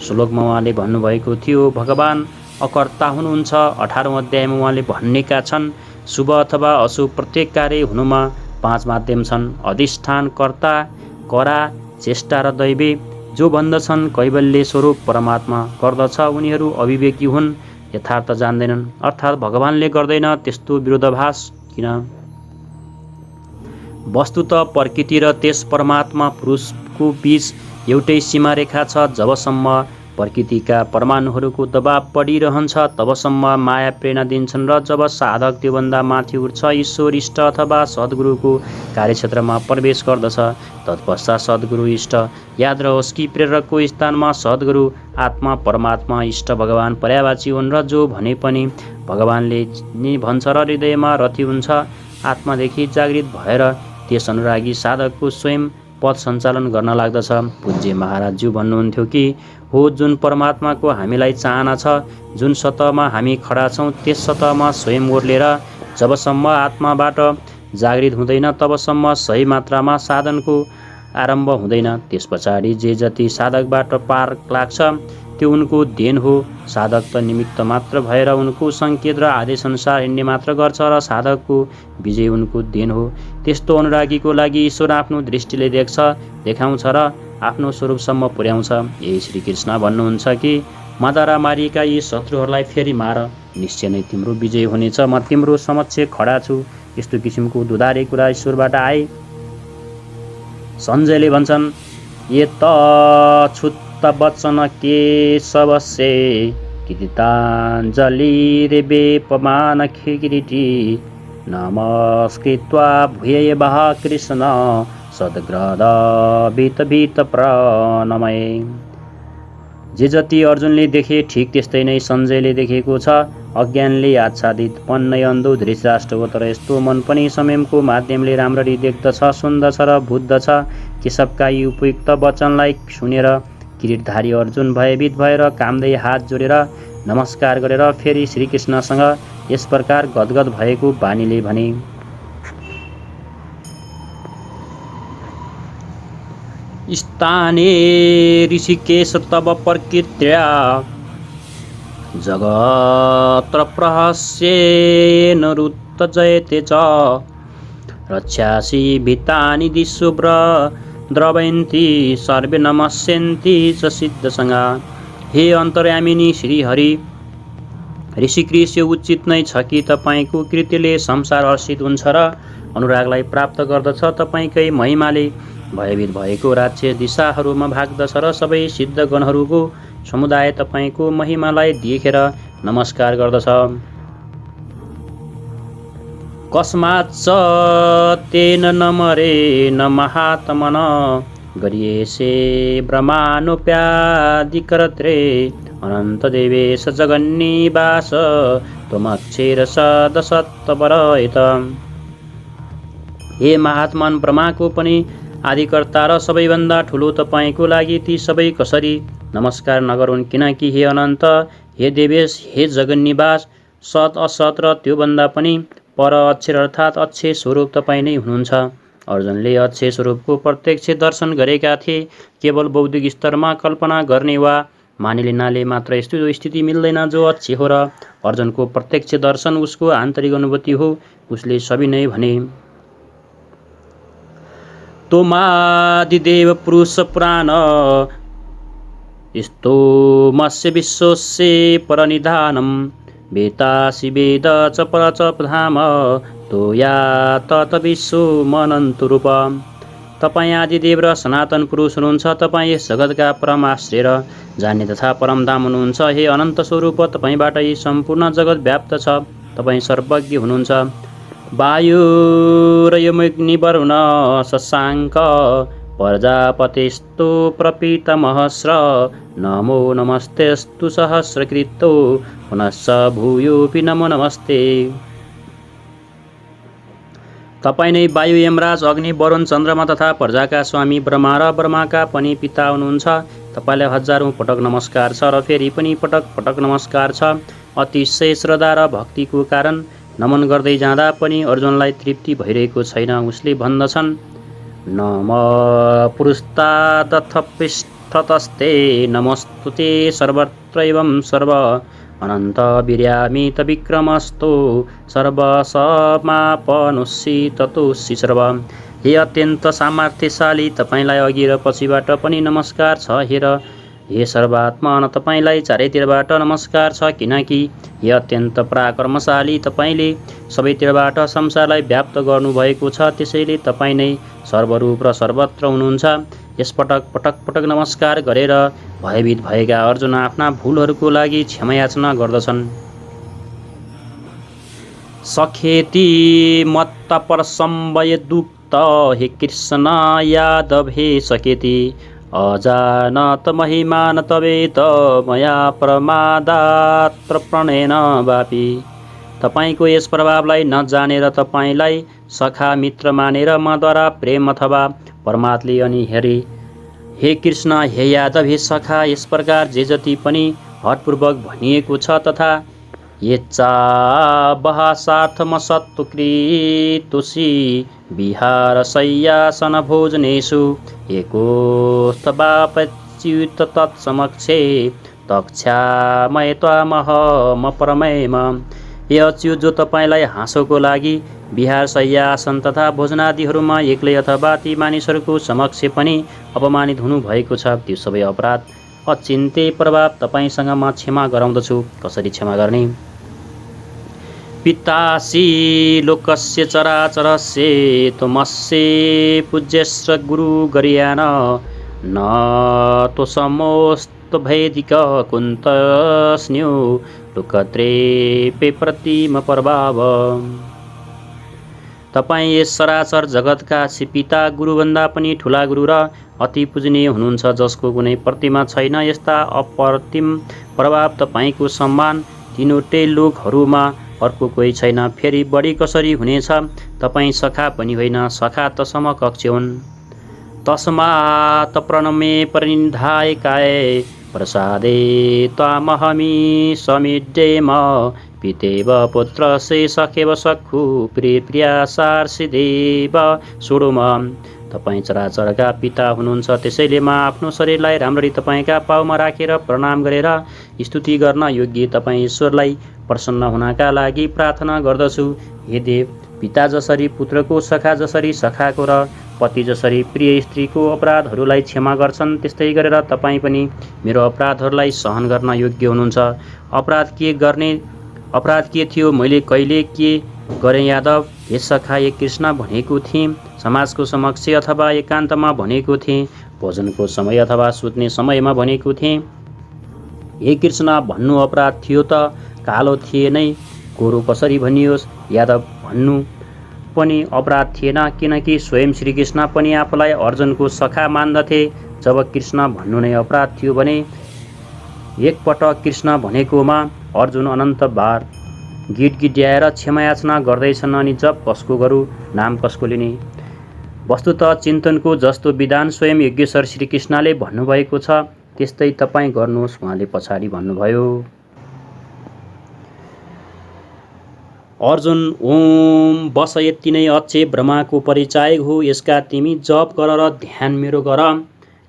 [SPEAKER 2] श्लोकमा उहाँले भन्नुभएको थियो भगवान् अकर्ता हुनुहुन्छ। 18औं अध्यायमा उहाँले भनेका छन् शुभ अथवा अशुभ प्रत्येक कार्य हुनुमा 5 माध्यम छन्: अधिष्ठान, कर्ता, करा, चेष्टा र दैवी। जो भन्दछन् कैवल्य स्वरूप परमात्मा गर्दछ उनीहरू अविवेकी हुन्, यथार्थ जान्दैनन्। अर्थात् भगवानले गर्दैन, त्यस्तो विरोधाभास किन? वस्तुत प्रकृति र त्यस परमात्मा पुरुषको बीच एउटै सीमारेखा छ। जबसम्म प्रकृतिका परमाणुहरूको दबाव बढिरहन्छ तबसम्म माया प्रेरणा दिन्छन् र जब साधक त्योभन्दा माथि उठ्छ, ईश्वर, इष्ट अथवा सद्गुरुको कार्यक्षेत्रमा प्रवेश गर्दछ, तत्पश्चात सद्गुरु, इष्ट। याद रहोस् कि प्रेरकको स्थानमा सद्गुरु, आत्मा, परमात्मा, इष्ट, भगवान पर्यायवाची हुन् र जो भने पनि भगवानले नै भन्छ र हृदयमा रथी हुन्छ। आत्मादेखि जागृत भएर त्यस अनुरागी साधकको स्वयं पथ सञ्चालन गर्न लाग्दछ। पूज्य महाराजज्यू भन्नुहुन्थ्यो कि हो जुन परमात्माको हामीलाई चाहना छ, जुन सतहमा हामी खडा छौँ त्यस सतहमा स्वयं ओर्लेर जबसम्म आत्माबाट जागृत हुँदैन तबसम्म सही मात्रामा साधनको आरम्भ हुँदैन। त्यस पछाडि जे जति साधकबाट पार लाग्छ त्यो उनको देन हो। साधक त निमित्त मात्र भएर उनको सङ्केत र आदेश अनुसार हिँड्ने मात्र गर्छ र साधकको विजय उनको देन हो। त्यस्तो अनुरागीको लागि ईश्वर आफ्नो दृष्टिले देख्छ, देखाउँछ र आफ्नो स्वरूपसम्म पुर्याउँछ। यही श्रीकृष्ण भन्नुहुन्छ कि मद्वारा मारिएका यी शत्रुहरूलाई फेरि मार, निश्चय नै तिम्रो विजय हुनेछ। म तिम्रो समक्ष खडा छु। यस्तो किसिमको दुधारे कुरा ईश्वरबाट आए। सञ्जयले भन्छन् ये त छुत्त वचन केशवसे कृताञ्जलिर्वेपमान किरीटी नमस्कृत्वा भूयः कृष्ण सद्ग्रद प्रणमय। जे जति अर्जुनले देखे ठिक त्यस्तै नै सञ्जयले देखेको छ। अज्ञानले आच्छादित पन्नै अन्धो धृतराष्ट्र हो, तर यस्तो मन पनि संयमको माध्यमले राम्ररी देख्दछ, सुन्दछ र बुझ्दछ। केशवका यी उपयुक्त वचनलाई सुनेर किरीटधारी अर्जुन भयभीत भएर कामदै हात जोडेर नमस्कार गरेर फेरि श्रीकृष्णसँग यस प्रकार गदगद भएको बानीले भने स्थाने ऋषिकेश तव प्रकृत्या जगत्र प्रहस्येन रुत्तजयते च रक्षासि भीतानि दिशुभ्र द्रवयन्ति सर्वे नमस्यन्ति च सिद्धसङ्गा। हे अन्तर्यामिनी श्रीहरि, ऋषिकेश यो उचित नै छ कि तपाईँको कृत्यले संसार हर्षित हुन्छ र अनुरागलाई प्राप्त गर्दछ। तपाईँकै महिमाले भयभीत भएको राज्य दिशाहरूमा भाग्दछ र सबै सिद्धगणहरूको समुदाय तपाईँको महिमालाई देखेर नमस्कार गर्दछ। कस्मात् च तेन न मरे न महात्मन गरिएसे ब्रह्मानुप्यादिकरत्रे अनन्तदेवेश जगन्निवास त्वमक्षर सदसत्तपरयत। हे महात्मन ब्रह्माको पनि आदिकर्ता र सबैभन्दा ठुलो तपाईँको लागि ती सबै कसरी नमस्कार नगरून्, किनकि हे अनन्त, हे देवेश, हे जगन्निवास, सत असत र त्योभन्दा पनि पर अक्षर अर्थात् अक्षय स्वरूप तपाईँ नै हुनुहुन्छ। अर्जुनले अक्षय स्वरूपको प्रत्यक्ष दर्शन गरेका थिए। केवल बौद्धिक स्तरमा कल्पना गर्ने वा मानिलिनाले मात्र यस्तो स्थिति मिल्दैन जो अक्षय हो र अर्जुनको प्रत्यक्ष दर्शन उसको आन्तरिक अनुभूति हो। उसले सविनय भने, तोमादिदेव पुरुष पुराण स्तोमस्य विश्वस्य परनिधानं वेतासि वेद च पर च धाम तोया तत विश्वमनन्तरूप। तपाईँ आदिदेव र सनातन पुरुष हुनुहुन्छ। तपाईँ यस जगतका परम आश्रय र जान्ने तथा परमधाम हुनुहुन्छ। हे अनन्त स्वरूप, तपाईँबाट यी सम्पूर्ण जगत व्याप्त छ। तपाईँ सर्वज्ञ हुनुहुन्छ। वायुरयमग्निवरुण शशाङ्क प्रजापतिस्तु प्रपितामहस्र नमो नमस्तेस्तु सहस्रकृतो पुनश्च भूयोऽपि नमो नमस्ते। तपाईँ नै वायु, यमराज, अग्नि, वरुण, चन्द्रमा तथा प्रजाका स्वामी ब्रह्मा र ब्रह्माका पनि पिता हुनुहुन्छ। तपाईँलाई हजारौँ पटक नमस्कार छ र फेरि पनि पटक पटक नमस्कार छ। अतिशय श्रद्धा र भक्तिको कारण नमन गर्दै जाँदा पनि अर्जुनलाई तृप्ति भइरहेको छैन। उसले भन्दछन्, नम पुरुषादथ पृष्ठतस्ते नमस्तुते सर्वत्रैवं सर्व अनन्त वीर्यामित विक्रमस्तो सर्वसमापनुषि ततोषि सर्व। हे अत्यन्त सामर्थ्यशाली, तपाईँलाई अघि र पछिबाट पनि नमस्कार छ। हे सर्वात्मा, तपाईँलाई चारैतिरबाट नमस्कार छ, किनकि हे अत्यन्त पराक्रमशाली, तपाईँले सबैतिरबाट संसारलाई व्याप्त गर्नुभएको छ। त्यसैले तपाईँ नै सर्वरूप र सर्वत्र हुनुहुन्छ। यस पटक पटक पटक नमस्कार गरेर भयभीत भएका अर्जुन आफ्ना भुलहरूको लागि क्षमा याचना गर्दछन्। सखेति मत्त परसंवय दुक्त हे कृष्ण यादव हे सखेति अजानत महिमान तवेत मया प्रमादात्र प्रणेन वापी। तपाईँको यस प्रभावलाई नजानेर तपाईँलाई सखा मित्र मानेर मद्वारा प्रेम अथवा परमात्ले अनि हे कृष्ण, हे यादव, हे सखा, यस प्रकार जे जति पनि हठपूर्वक भनिएको छ तथा येच्चा बहासार्थमसत्तुकृतुषि विहार शय्यासन भोजनेषु एकोस्तवापच्युत तत्समक्षे तक्षामय त्वामहमपरमेम। हे अच्युत, जो तपाईँलाई हाँसोको लागि विहार शय्यासन तथा भोजनादिहरूमा एक्लै अथवा ती मानिसहरूको समक्ष पनि अपमानित हुनुभएको छ, त्यो सबै अपराध अचिन्त्य प्रभाव तपाईँसँग म क्षमा गराउँदछु। कसरी क्षमा गर्ने? पितासि लोकस्य चराचरस्य त्वमस्य पूज्यश्च गुरु गरियान न तोषमोऽस्तु भैदिक कुन्तस्न्यो लोकत्रेपे प्रतिम प्रभाव। तपाईँ यस सरासर जगतका पिता, गुरुभन्दा पनि ठुला गुरु र अति पूजनीय हुनुहुन्छ, जसको कुनै प्रतिमा छैन। यस्ता अप्रतिम प्रभाव तपाईँको सम्मान तीनवटै लोकहरूमा अर्को कोही छैन। फेरि बढी कसरी हुनेछ? तपाईँ सखा पनि होइन, सखा त समकक्ष हुन्। तस्मात् प्रणमे परिनिधायकाय प्रसादे त्वामहमि समिड्येम पितेव पुत्रस्य सखेव सखु प्रिया सार्सिदेव सोडुम। तपाईँ चराचरका पिता हुनुहुन्छ, त्यसैले म आफ्नो शरीरलाई राम्ररी तपाईँका पाउमा राखेर प्रणाम गरेर स्तुति गर्न योग्य तपाईँ ईश्वरलाई प्रसन्न हुनका लागि प्रार्थना गर्दछु। हे देव, पिता जसरी पुत्रको, सखा जसरी सखाको र पति जसरी प्रिय स्त्रीको अपराधहरूलाई क्षमा गर्छन्, त्यस्तै गरेर तपाईँ पनि मेरो अपराधहरूलाई सहन गर्न योग्य हुनुहुन्छ। अपराध के थियो? मैले कहिले के गरेँ यादव? हे सखा, हे कृष्ण भनेको थिएँ, समाजको समक्ष अथवा एकान्तमा भनेको थिएँ, भोजनको समय अथवा सुत्ने समयमा भनेको थिएँ। हे कृष्ण, भन्नु अपराध थियो त कालो थिए नै गोरु कसरी भनियोस्? यादव भन्नु पनि अपराध थिएन, किनकि स्वयं श्रीकृष्ण पनि आफूलाई अर्जुनको सखा मान्दथे। जब कृष्ण भन्नु नै अपराध थियो भने एकपटक कृष्ण भनेकोमा अर्जुन अनन्त बार गिडगिड्याएर क्षमायाचना गर्दैछन्, अनि जप कसको गरौँ, नाम कसको लिने? वस्तुतः चिन्तनको जस्तो विधान स्वयं योगेश्वर श्रीकृष्णले भन्नुभएको छ, त्यस्तै तपाईँ गर्नुहोस्, उहाँले पछाडि भन्नुभयो। अर्जुन ओम बस यति नै अच्छे ब्रह्माको परिचय हो, यसका तिमी जप गर र ध्यान मेरो गर,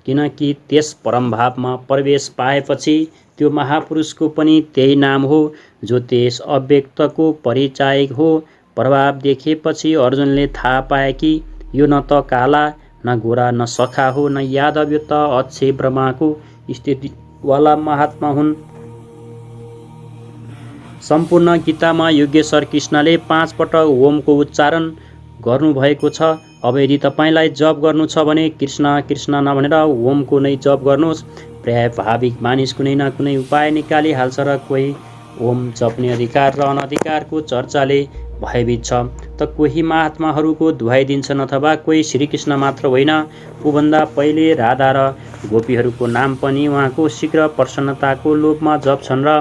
[SPEAKER 2] किनकि त्यस परमभावमा प्रवेश पाएपछि त्यो महापुरुषको पनि त्यही नाम हो जो त्यस अव्यक्तको परिचायक हो। प्रभाव देखेपछि अर्जुनले थाहा पाए कि यो न त काला न गोरा न सखा हो, न यादव, यो त अच्छे ब्रह्माको स्थितिवाला महात्मा हुन्। सम्पूर्ण गीतामा योगेश्वर कृष्णले 5 पटक ओमको उच्चारण गर्नुभएको छ। अब यदि तपाईँलाई जप गर्नु छ भने कृष्ण कृष्ण नभनेर ओमको नै जप गर्नुहोस्। प्राय भाविक मानिस कुनै न कुनै उपाय निकालिहाल्छ र कोही ओम जप्ने अधिकार र अनधिकारको चर्चाले भयभीत छ, त कोही महात्माहरूको दुहाई दिन्छन्, अथवा कोही श्रीकृष्ण मात्र होइन, ऊभन्दा पहिले राधा र गोपीहरूको नाम पनि उहाँको शीघ्र प्रसन्नताको लोभमा जप्छन् र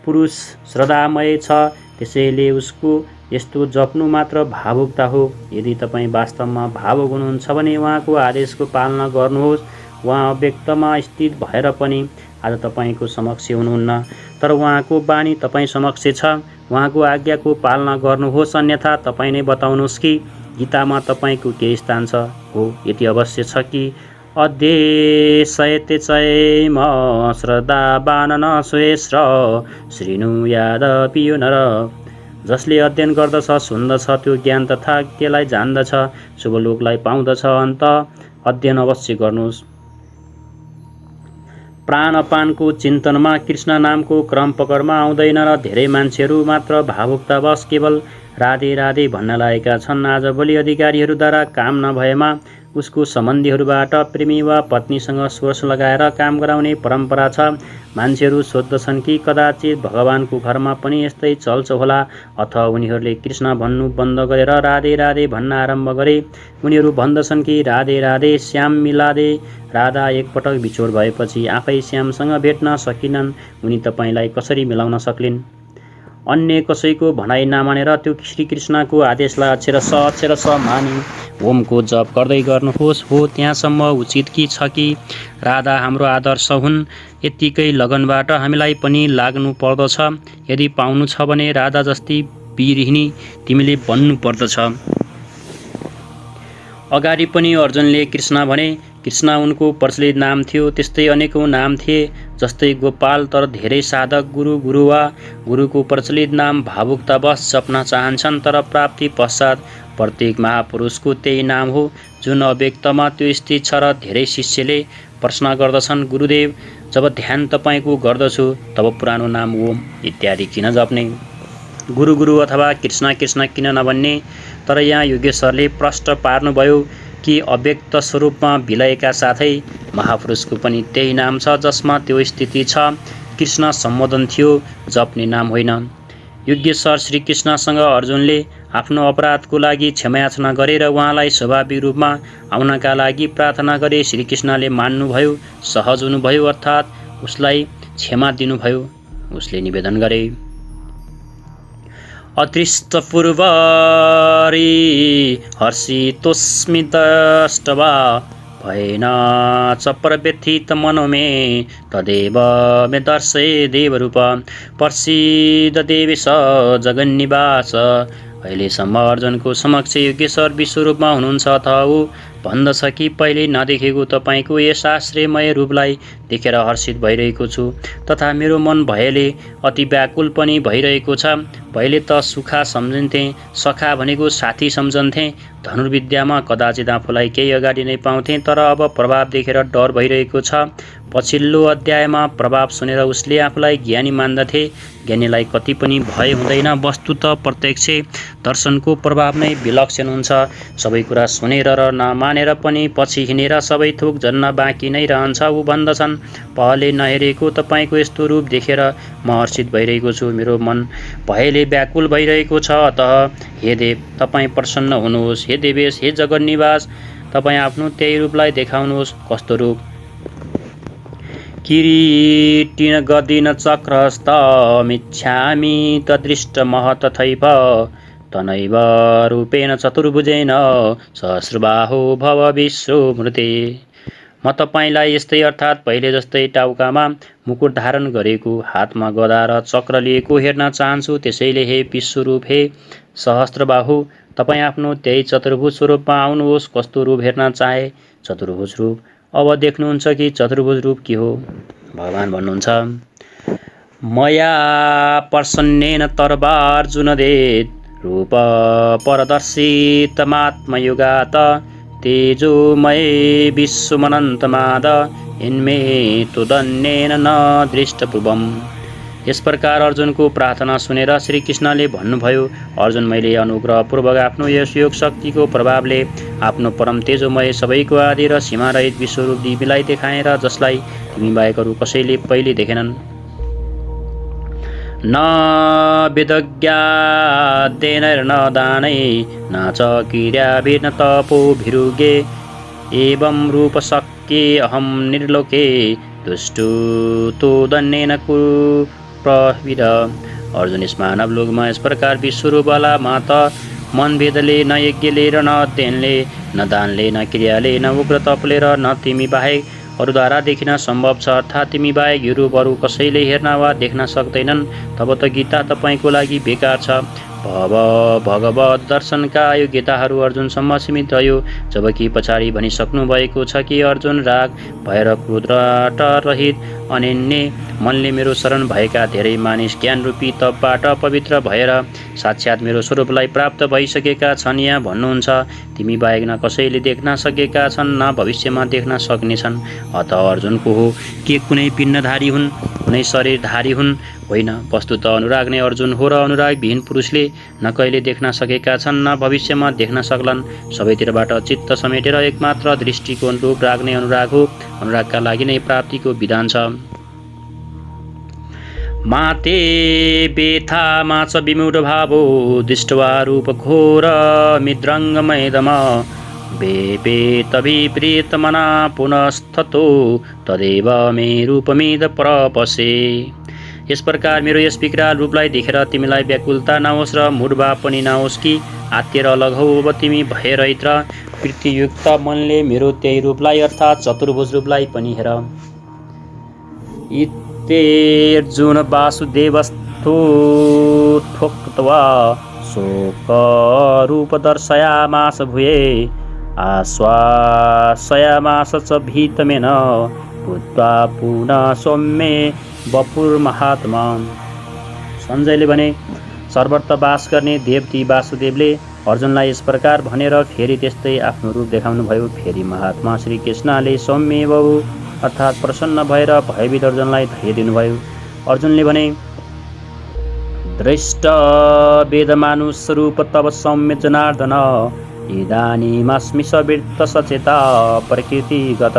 [SPEAKER 2] पुरुष श्रद्धामय छ, त्यसैले उसको यस्तो जप्नु मात्र भावुकता हो। यदि तपाईँ वास्तवमा भावुक हुनुहुन्छ भने उहाँको आदेशको पालना गर्नुहोस्। उहाँ अव्यक्तमा स्थित भएर पनि आज तपाईँको समक्ष हुनुहुन्न, तर उहाँको बानी तपाईँ समक्ष छ। उहाँको आज्ञाको पालना गर्नुहोस्, अन्यथा तपाईँ नै बताउनुहोस् कि गीतामा तपाईँको के स्थान छ। हो यति अवश्य छ कि अध्येशयते चैम श्रद्धावान न सुयेश्र श्रीनु यादपि यो नर। जसले अध्ययन गर्दछ, सुन्दछ, त्यो ज्ञान तथा त्यसलाई जान्दछ, शुभलोकलाई पाउँदछ। अन्त अध्ययन अवश्य गर्नुहोस्। प्राणपानको चिन्तनमा कृष्ण नामको क्रम पकडमा आउँदैन र धेरै मान्छेहरू मात्र भावुकतावश केवल राधे राधे भन्न लागेका छन्। आजभोलि अधिकारीहरूद्वारा काम नभएमा उसको सम्बन्धीहरूबाट प्रेमी वा पत्नीसँग सोर्स लगाएर काम गराउने परम्परा छ। मान्छेहरू सोध्दछन् कि कदाचित भगवानको घरमा पनि यस्तै चल्छ होला, अथवा उनीहरूले कृष्ण भन्नु बन्द गरेर राधे राधे भन्न आरम्भ गरे। उनीहरू भन्दछन् कि राधे राधे श्याम मिलादे। राधा एकपटक बिछोड भएपछि आफै श्यामसँग भेट्न सकिनन्, उनी तपाईँलाई कसरी मिलाउन सक्लिन्? अन्य कसैको भनाइ नमानेर त्यो श्रीकृष्णको आदेशलाई अक्षर स मानि ओमको जप गर्दै गर्नुहोस्। हो त्यहाँसम्म उचित कि छ कि राधा हाम्रो आदर्श हुन्, यत्तिकै लगनबाट हामीलाई पनि लाग्नु पर्दछ। यदि पाउनु छ भने राधा जस्ती वीरहिनी तिमीले बन्नु पर्दछ। अगाडि पनि अर्जुनले कृष्ण भने। कृष्ण उनको प्रचलित नाम थियो। त्यस्तै अनेकौं नाम थिए, जस्तै गोपाल, तर धेरै साधक गुरु वा गुरुको प्रचलित नाम भावुकतावश जप्न चाहन्छन्, तर प्राप्ति पश्चात प्रत्येक महापुरुषको त्यही नाम हो जुन अव्यक्तमा त्यो स्थित छ। र धेरै शिष्यले प्रश्न गर्दछन्, गुरुदेव, जब ध्यान तपाईँको गर्दछु तब पुरानो नाम ओम इत्यादि किन जप्ने? गुरु अथवा कृष्ण कृष्ण किन नभन्ने? तर यहाँ योगेश्वरले प्रश्न पार्नुभयो कि अव्यक्त स्वरूपमा विलयका साथै महापुरुषको पनि त्यही नाम छ जसमा त्यो स्थिति छ। कृष्ण सम्बोधन थियो, जप्ने नाम होइन। योगेश्वर श्रीकृष्णसँग अर्जुनले आफ्नो अपराधको लागि क्षमायाचना गरे र उहाँलाई स्वाभाविक रूपमा आउनका लागि प्रार्थना गरे। श्रीकृष्णले मान्नुभयो, सहज हुनुभयो, अर्थात् उसलाई क्षमा दिनुभयो। उसले निवेदन गरे, अतृष्ट पूर्वारी हर्षितोस्मि दष्टवा भयेन च प्रव्यथित मनो मे तदेव मे दर्शय देवरूप प्रसीद देवेश जगन्निवास। अहिलेसम्म अर्जुनको समक्ष योगेश्वर विश्वरूपमा हुनुहुन्छ, अथवा ऊ भन्दछ कि पहिले नदेखेको तपाईँको यस आश्रयमय रूपलाई देखेर हर्षित भइरहेको छु, तथा मेरो मन भयले अति व्याकुल पनि भइरहेको छ। पहिले त सुखा सम्झन्थेँ, सखा भनेको साथी सम्झन्थेँ। धनुर्विद्यामा कदाचित आफूलाई केही अगाडि नै पाउँथेँ, तर अब प्रभाव देखेर डर भइरहेको छ। पछिल्लो अध्यायमा प्रभाव सुनेर उसले आफूलाई ज्ञानी मान्दथे। ज्ञानीलाई कति पनि भय हुँदैन। वस्तुत प्रत्यक्ष दर्शनको प्रभाव नै विलक्षण हुन्छ। सबै कुरा सुनेर र नमानी मानेर पनि पछि हिँडेर सबै थोक जन्न बाँकी नै रहन्छ। ऊ भन्दछन्, पहले नहेरेको तपाईँको यस्तो रूप देखेर म हर्षित भइरहेको छु। मेरो मन भयले व्याकुल भइरहेको छ। अतः हे देव, तपाईँ प्रसन्न हुनुहोस्। हे देवेश, हे जगन्निवास, तपाईँ आफ्नो त्यही रूपलाई देखाउनुहोस्। कस्तो रूप? किरीटिन गदिन चक्रस्तमिच्छामि तदृष्टमः तथैव तनैव रूपेण चतुर्भुजेन सहस्रबाहो भव विश्वमृते। म तपाईँलाई यस्तै अर्थात् पहिले जस्तै टाउकामा मुकुट धारण गरेको, हातमा गदा र चक्र लिएको हेर्न चाहन्छु। त्यसैले हे विश्वरूप, हे सहस्त्रबाहु, तपाईँ आफ्नो त्यही चतुर्भुज स्वरूपमा आउनुहोस्। कस्तो रूप हेर्न चाहे? चतुर्भुज रूप। अब देख्नुहुन्छ कि चतुर्भुज रूप के हो? भगवान भन्नुहुन्छ, मया प्रसन्नेन तर्वार्जुनदेत रूप परदर्शितमात्मयुगात् तेजोमये विश्वमनन्तमाद इन्मे तुदन्येन न दृष्टपूर्वम्। यस प्रकार अर्जुनको प्रार्थना सुनेर श्री कृष्णले भन्नुभयो, अर्जुन, मैले अनुग्रहपूर्वक आफ्नो यस योग शक्तिको प्रभावले आफ्नो परम तेजोमय सबैको आदि र सीमारहित विश्वरूप दिवीलाई देखाएर जसलाई तिमी बाहेक अरू कसैले पहिले देखेनन्। न वेदज्ञाध्ययनैर्न दानै न च क्रियाभिर्न तपोभिरुगे एवं रूप शक्ये अहम निर्लोके दुष्टु तोदन्येन कुरु प्रविद। अर्जुन, यस मानव लोकमा यस प्रकार विश्वरूपवाला म त मनभेदले, न यज्ञले र न अध्ययनले, न दानले, न क्रियाले, न उग्र तपले र न तिमी बाहेक अरूद्वारा देखिन सम्भव छ। अर्थात् तिमी बाहेक यो रूप अरू कसैले हेर्न वा देख्न सक्दैनन्। तब त गीता तपाईँको लागि बेकार छ। भगवत दर्शनका योग्यताहरू अर्जुनसम्म सीमित रह्यो, जबकि पछाडि भनिसक्नु भएको छ कि अर्जुन राग भएर क्रोधबाट रहित अनन्य मनले मेरो शरण भएका धेरै मानिस ज्ञानरूपी तपबाट पवित्र भएर साक्षात् मेरो स्वरूपलाई प्राप्त भइसकेका छन्। यहाँ भन्नुहुन्छ, तिमी बाहेक न कसैले देख्न सकेका छन्, न भविष्यमा देख्न सक्नेछन्। अतः अर्जुनको हो के कुनै पिण्डधारी हुन्, कुनै शरीरधारी हुन्? होइन, वस्तुत अनुराग नै अर्जुन हो र अनुरागविहीन पुरुषले न कहिले देख्न सकेका छन्, न भविष्यमा देख्न सक्लान्। सबैतिरबाट चित्त समेटेर एकमात्र दृष्टिकोण रूप राग नै अनुराग हो। अनुरागका लागि नै प्राप्तिको विधान छ। माते बेथा माच विमूढ भावो दृष्ट्वा रूप घोर मिद्रङ्गमयदम वेपेतभिप्रीतमना पुनस्ततो तदेव मे रूपमिद प्रपसे। यस प्रकार मेरो यस विकराल रूपलाई देखेर तिमीलाई व्याकुलता नहोस् र मूढभाव पनि नहोस् कि आत्तिएर अलग हौ। अब तिमी भयरहित र प्रीतियुक्त मनले मेरो त्यही रूपलाई अर्थात् चतुर्भुज रूपलाई पनि हेर। इत्यर्जुन वासुदेवस्तु ठोक्त्वा शोकरूप दर्शयामास भूये आश्वासयामास च भीतमेन भूत्वा पुनः सौम्ये वपुर्महात्मा। सञ्जयले भने, सर्वत्र बास गर्ने देवती वासुदेवले अर्जुनलाई यस प्रकार भनेर फेरि त्यस्तै आफ्नो रूप देखाउनुभयो। फेरि महात्मा श्री कृष्णले सौम्य बहु अर्थात् प्रसन्न भएर भयभीत अर्जुनलाई धैर्य दिनुभयो। अर्जुनले भने, दृष्ट वेदमानुस्वरूप तव सौम्य जनार्दन इदानीमस्मि सवृत्त सचेता प्रकृतिगत।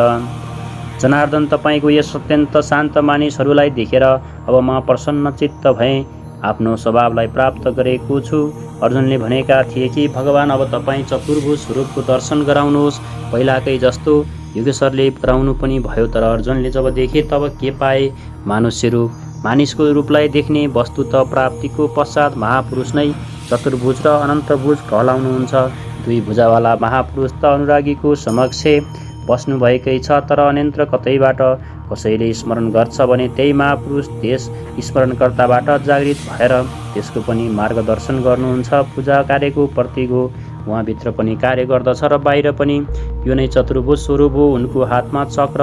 [SPEAKER 2] जनार्दन, तपाईँको यस अत्यन्त शान्त मानिसहरूलाई देखेर अब म प्रसन्न चित्त भएँ, आफ्नो स्वभावलाई प्राप्त गरेको छु। अर्जुनले भनेका थिए कि भगवान अब तपाईँ चतुर्भुज स्वरूपको दर्शन गराउनुहोस्। पहिलाकै जस्तो योगेश्वरले गराउनु पनि भयो, तर अर्जुनले जब देखे तब के पाए? मानुष्य रूप। मानिसको रूपलाई देख्ने वस्तु त प्राप्तिको पश्चात महापुरुष नै चतुर्भुज र अनन्तभुज कहलाउनुहुन्छ। दुई भुजावाला महापुरुष त अनुरागीको समक्ष बस्नुभएकै छ, तर अन्यत्र कतैबाट कसैले स्मरण गर्छ भने त्यही महापुरुष त्यस स्मरणकर्ताबाट जागृत भएर त्यसको पनि मार्गदर्शन गर्नुहुन्छ। पूजा कार्यको प्रतीक हो, उहाँभित्र पनि कार्य गर्दछ र बाहिर पनि। यो नै चतुर्भुज स्वरूप हो। उनको हातमा चक्र,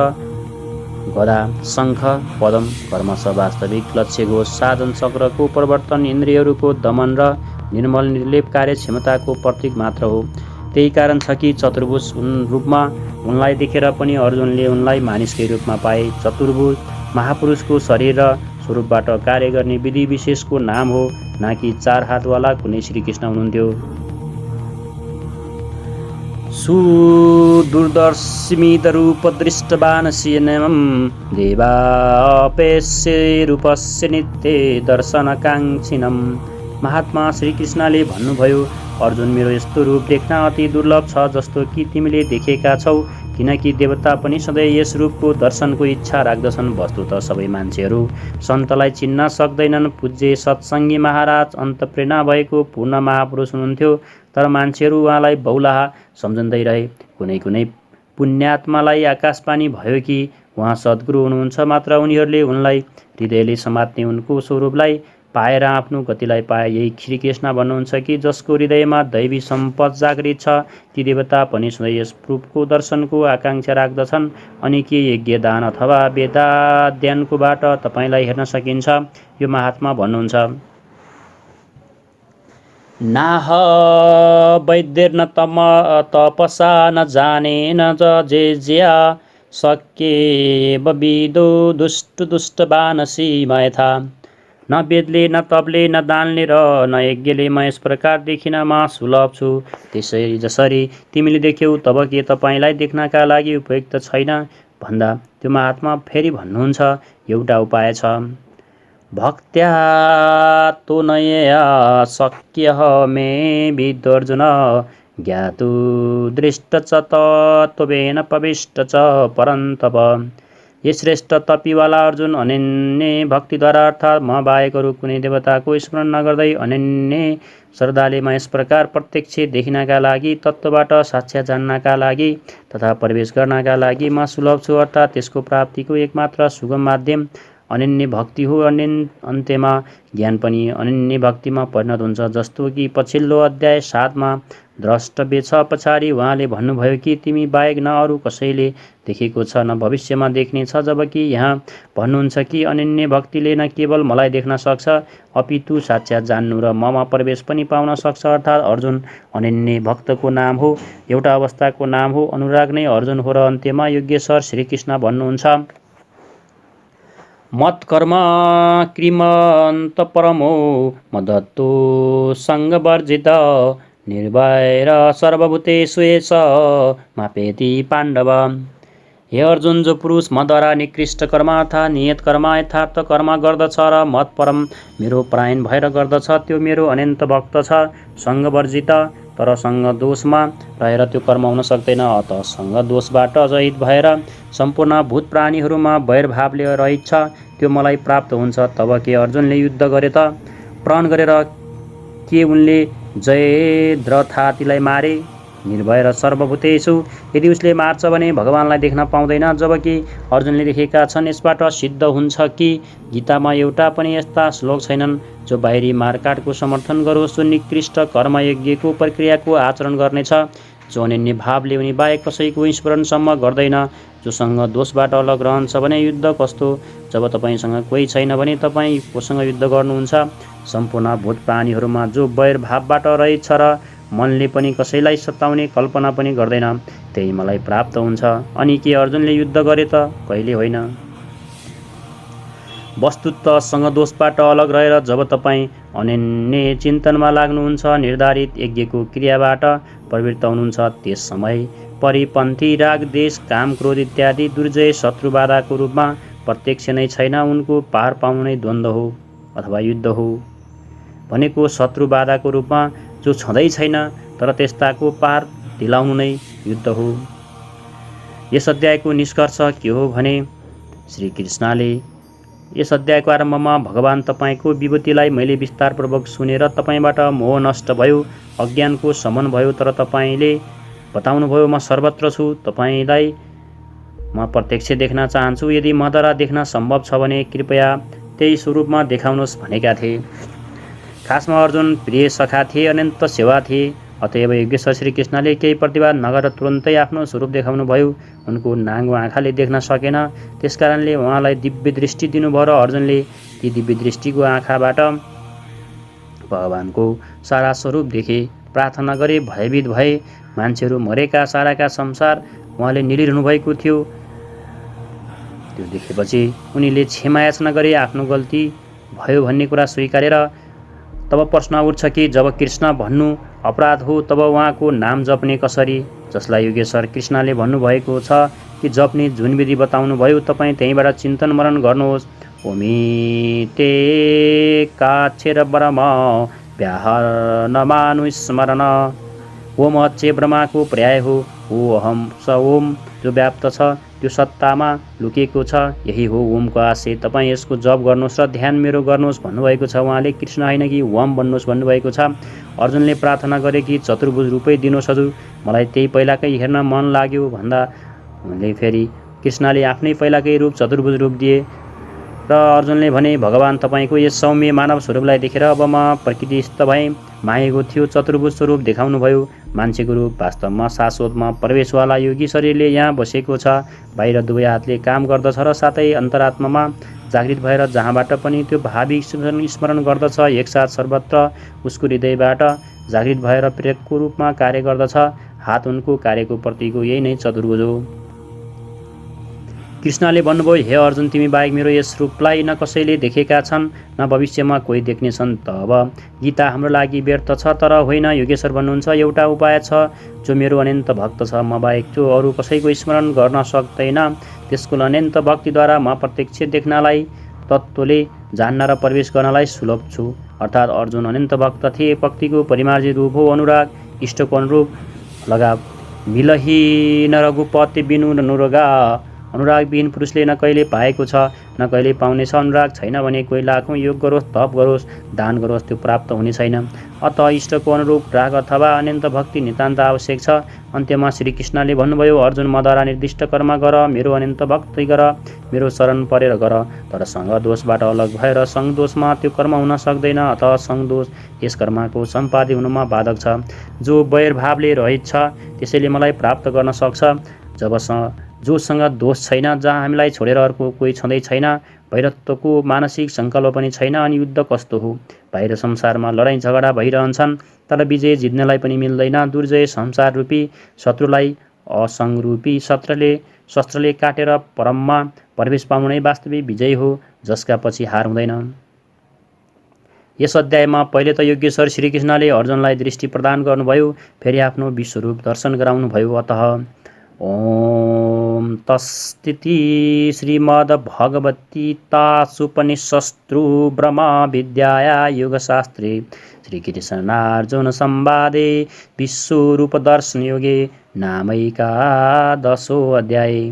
[SPEAKER 2] गदा, शङ्ख, पदम, कर्म छ। वास्तविक लक्ष्य हो साधन चक्रको प्रवर्तन, इन्द्रियहरूको दमन र निर्मल निर्लेप कार्य क्षमताको प्रतीक मात्र हो। त्यही कारण छ कि चतुर्भुज रूपमा उनलाई देखेर पनि अर्जुनले उनलाई मानिसकै रूपमा पाए। चतुर्भुज महापुरुषको शरीर र स्वरूपबाट कार्य गर्ने विधि विशेषको नाम हो, न कि चार हातवाला कुनै श्रीकृष्ण हुनुहुन्थ्यो। सुदूरदर्शिमितरूपदृष्टवानसीनमं देवापेस्य रूपस्य नित्य दर्शनकाङ्क्षिणम्। महात्मा श्रीकृष्णले भन्नुभयो, अर्जुन, मेरो यस्तो रूप देख्न अति दुर्लभ छ जस्तो कि तिमीले देखेका छौ, किनकि देवता पनि सधैँ यस रूपको दर्शनको इच्छा राख्दछन्। वस्तुत सबै मान्छेहरू सन्तलाई चिन्न सक्दैनन्। पूज्य सत्सङ्गी महाराज अन्तप्रेरणा भएको पूर्ण महापुरुष हुनुहुन्थ्यो, तर मान्छेहरू उहाँलाई बौलाहा सम्झँदै रहे। कुनै कुनै पुण्यात्मालाई आकाशवाणी भयो कि उहाँ सद्गुरु हुनुहुन्छ, मात्र उनीहरूले उनलाई हृदयले समात्ने उनको स्वरूपलाई पाएर आफ्नो गतिलाई पाए। यही श्रीकृष्ण भन्नुहुन्छ कि जसको हृदयमा दैवी सम्पद जागृत छ, ती देवता पनि सधैँ यस रूपको दर्शनको आकाङ्क्षा राख्दछन्। अनि के यज्ञ, दान अथवा वेदाध्ययनकोबाट तपाईँलाई हेर्न सकिन्छ? यो महात्मा भन्नुहुन्छ, नाह वैद्यर्न तपसा न जानेन जे ज्या शक्ये विदो दुष्टवानसी मयथा। न वेदले, न तपले, न दानले र न यज्ञले म यस प्रकार देखिन म सुलभ छु। त्यसरी जसरी तिमीले देख्यौ तब के तपाईँलाई देख्नका लागि उपयुक्त छैन? भन्दा त्यो महात्मा फेरि भन्नुहुन्छ, एउटा उपाय छ। भक्त्या त्वनया शक्यः मे विद्वर्जुन ज्ञातु दृष्ट च तत्त्वेन प्रविष्ट च परन्तप। ये श्रेष्ठ तपीवाला अर्जुन, अनन्य भक्तिद्वारा अर्थात् म बाहेक अरू कुनै देवताको स्मरण नगर्दै अनन्य श्रद्धाले म यस प्रकार प्रत्यक्ष देखिनका लागि, तत्त्वबाट साक्षात् जान्नका लागि तथा प्रवेश गर्नका लागि म सुलभ छु। अर्थात् त्यसको प्राप्तिको एकमात्र सुगम माध्यम अनन्य भक्ति हो। अन्त्यमा ज्ञान पनि अनन्य भक्तिमा परिणत हुन्छ। जस्तो कि पछिल्लो अध्याय 7 मा द्रष्टव्य छ। पछाडि उहाँले भन्नुभयो कि तिमी बाहेक न अरू कसैले देखेको छ, न भविष्यमा देख्ने छ। जबकि यहाँ भन्नुहुन्छ कि अनन्य भक्तिले न केवल मलाई देख्न सक्छ, अपितु साक्षात् जान्नु र ममा प्रवेश पनि पाउन सक्छ। अर्थात् अर्जुन अनन्य भक्तको नाम हो, एउटा अवस्थाको नाम हो। अनुराग नै अर्जुन हो। र अन्त्यमा योगेश्वर श्रीकृष्ण भन्नुहुन्छ, मत्कर्म कृमन्त परमो मदत्तो सङ्गवर्जित निर्भयर सर्वभूतेषु एष मापेति पाण्डव। हे अर्जुन, जो पुरुष मद्वारा निकृष्ट कर्म अर्थात् नियत कर्म, यथार्थ कर्म गर्दछ र मत परम मेरो परायण भएर गर्दछ, त्यो मेरो अनन्त भक्त छ। सङ्गवर्जित, तर सङ्ग दोषमा रहेर त्यो कर्म हुन सक्दैन। अत सङ्ग दोषबाट रहित भएर सम्पूर्ण भूत प्राणीहरूमा वैरभावले रहित छ, त्यो मलाई प्राप्त हुन्छ। तब के अर्जुनले युद्ध गरे त? प्रण गरेर के उनले जयद्रथातीलाई मारे? निर्भय र सर्वभूतेषु, यदि उसले मार्छ भने भगवानलाई देख्न पाउँदैन, जबकि अर्जुनले देखेका छन्। यसबाट सिद्ध हुन्छ कि गीतामा एउटा पनि यस्ता श्लोक छैनन् जो बाहिरी मारकाटको समर्थन गरोस्। जो निकृष्ट कर्मयज्ञको प्रक्रियाको आचरण गर्नेछ, जो अनन्य भावले उनी बाहेक कसैको स्मरणसम्म गर्दैन, जोसँग दोषबाट अलग रहन्छ भने युद्ध कस्तो? जब तपाईँसँग कोही छैन भने तपाईँ कोसँग युद्ध गर्नुहुन्छ? सम्पूर्ण भूत प्राणीहरूमा जो वैर भावबाट रहित छ र मनले पनि कसैलाई सताउने कल्पना पनि गर्दैन, त्यही मलाई प्राप्त हुन्छ। अनि के अर्जुनले युद्ध गरे त? कहिले होइन। वस्तुतः सङ्गदोषबाट अलग रहेर जब तपाईँ अनन्य चिन्तनमा लाग्नुहुन्छ, निर्धारित यज्ञको क्रियाबाट प्रवृत्त हुनुहुन्छ, त्यस समय परिपन्थी राग, देश, काम, क्रोध इत्यादि दुर्जय शत्रु बाधाको रूपमा प्रत्यक्ष नै छैन। उनको पार पाउनु नै द्वन्द्व हो अथवा युद्ध हो। भनेको शत्रु बाधाको रूपमा जो छँदै छैन, तर त्यस्ताको पार दिलाउनु नै युद्ध हो। यस अध्यायको निष्कर्ष के हो भने, श्रीकृष्णले यस अध्यायको आरम्भमा भगवान तपाईँको विभूतिलाई मैले विस्तारपूर्वक सुनेर तपाईँबाट मोह नष्ट भयो, अज्ञानको शमन भयो। तर तपाईँले बताउनुभयो म सर्वत्र छु, तपाईँलाई म प्रत्यक्ष देख्न चाहन्छु। यदि मद्वारा देख्न सम्भव छ भने कृपया त्यही स्वरूपमा देखाउनुहोस् भनेका थिए। खासमा अर्जुन प्रिय सखा थिए, अनन्त सेवा थिए। अतएव योगेश्वर श्रीकृष्णले केही प्रतिवाद नगरेर तुरन्तै आफ्नो स्वरूप देखाउनु भयो। उनको नाङ्गो आँखाले देख्न सकेन, त्यसकारणले उहाँलाई दिव्य दृष्टि दिनुभयो र अर्जुनले ती दिव्य दृष्टिको आँखाबाट भगवानको सारा स्वरूप देखे। प्रार्थना गरे, भयभीत भए। मान्छेहरू मरेका साराका संसार उहाँले निलिरहनु भएको थियो। त्यो देखेपछि उनीले क्षमा याचना गरे, आफ्नो गल्ती भयो भन्ने कुरा स्वीकारेर तब प्रश्न उठ्छ कि जब कृष्ण भन्नु अपराध हो तब उहाँको नाम जप्ने कसरी? जसलाई योगेश्वर कृष्णले भन्नुभएको छ कि जप्ने जुन विधि बताउनुभयो तपाईँ त्यहीँबाट चिन्तन मनन गर्नुहोस्। ओमिते काक्षेर ब्रह्म व्याहर नमानुस्मरण। ओम अच्चे ब्रह्माको पर्याय हो। ओ अहम स ओम जो व्याप्त छ त्यो सत्तामा लुकेको छ। यही हो ओमको आशय। तपाईँ यसको जप गर्नुहोस् र ध्यान मेरो गर्नुहोस् भन्नुभएको छ। उहाँले कृष्ण होइन कि ओम भन्नुहोस् भन्नुभएको छ। अर्जुनले प्रार्थना गरे कि चतुर्भुज रूपै दिनुहोस् हजुर, मलाई त्यही पहिलाकै हेर्न मन लाग्यो भन्दा उनले फेरि कृष्णले आफ्नै पहिलाकै रूप चतुर्भुज रूप दिए र अर्जुनले भने भगवान तपाईँको यस सौम्य मानव स्वरूपलाई देखेर अब म प्रकृतिस्थ भएँ। मागेको थियो चतुर्भुज स्वरूप देखाउनुभयो। मान्छेको रूप वास्तवमा शाश्वतमा प्रवेशवाला योगी शरीरले यहाँ बसेको छ। बाहिर दुवै हातले काम गर्दछ र साथै अन्तरात्मामा जागृत भएर जहाँबाट पनि त्यो भावी स्मरण गर्दछ। एकसाथ सर्वत्र उसको हृदयबाट जागृत भएर प्रेरकको रूपमा कार्य गर्दछ। हात उनको कार्यको प्रतीक हो। यही नै चतुर्भुज हो। कृष्णले भन्नुभयो हे अर्जुन तिमी बाहेक मेरो यस रूपलाई न कसैले देखेका छन् न भविष्यमा कोही देख्नेछन्। तब गीता हाम्रो लागि व्यर्थ छ। तर होइन, योगेश्वर भन्नुहुन्छ एउटा उपाय छ जो मेरो अनन्त भक्त छ म बाहेक जो अरू कसैको स्मरण गर्न सक्दैन त्यसको अनन्त भक्तिद्वारा म प्रत्यक्ष देख्नलाई तत्त्वले जान्न र प्रवेश गर्नलाई सुलभ छु। अर्थात् अर्जुन अनन्त भक्त थिए। भक्तिको परिमार्जित रूप हो अनुराग। इष्टको अनुरूप लगाव। मिलहीन रघुपति बिनु नुरगा। अनुरागविहीन पुरुषले न कहिले पाएको छ न कहिले पाउनेछ। अनुराग छैन भने कोही लाखौँ योग गरोस्, तप गरोस्, दान गरोस्, त्यो प्राप्त हुने छैन। अतः इष्टको अनुरूप राग अथवा अनन्त भक्ति नितान्त आवश्यक छ। अन्त्यमा श्रीकृष्णले भन्नुभयो अर्जुन मद्वारा निर्दिष्ट कर्म गर, मेरो अनन्त भक्ति गर, मेरो शरण परेर गर। तर सङ्ग दोषबाट अलग भएर सङ्ग दोषमा त्यो कर्म हुन सक्दैन। अतः सङ्ग दोष यस कर्मको सम्पादी हुनुमा बाधक छ। जो वैरभावले रहित छ त्यसैले मलाई प्राप्त गर्न सक्छ। जोसँग दोष छैन, जहाँ हामीलाई छोडेर अर्को कोही छँदै छैन, भैरत्वको मानसिक सङ्कल्प पनि छैन। अनि युद्ध कस्तो हो? बाहिर संसारमा लडाइँ झगडा भइरहन्छन् तर विजय जित्नलाई पनि मिल्दैन। दुर्जय संसार रूपी शत्रुलाई असङ्गरूपी शस्त्रले काटेर परममा प्रवेश पाउनु नै वास्तविक विजय हो, जसका पछि हार हुँदैन। यस अध्यायमा पहिले त योगेश्वर श्रीकृष्णले अर्जुनलाई दृष्टि प्रदान गर्नुभयो, फेरि आफ्नो विश्वरूप दर्शन गराउनुभयो। अतः ओम तस्थिति श्रीमद्भगवद्गीतासूपनिषत्सु ब्रह्म विद्याया योगशास्त्रे श्रीकृष्णार्जुन संवादे विश्वरूपदर्शन योगे नामैकादशो अध्याय।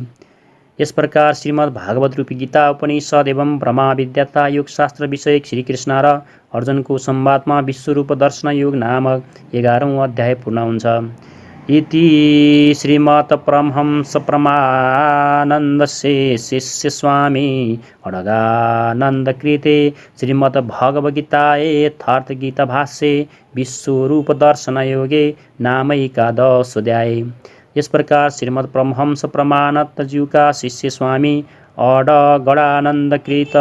[SPEAKER 2] यस प्रकार श्रीमद् भागवत रूपी गीता उपनिषद एवं ब्रह्मा विद्याता योगशास्त्र विषयक श्रीकृष्ण र अर्जुनको संवादमा विश्वरूप दर्शन योग नामक 11औं अध्याय पूर्ण हुन्छ। इति श्रीमत् परमहंस परमानन्दस्य शिष्य स्वामी अडगानन्दकृते श्रीमद् भगवद्गीताये यथार्थगीता भाष्ये विश्वरूप दर्शन योगे नामैकादशोऽध्याय। इस प्रकार श्रीमद् परमहंस परमानंद जीव का शिष्य स्वामी अडगडानन्दकृत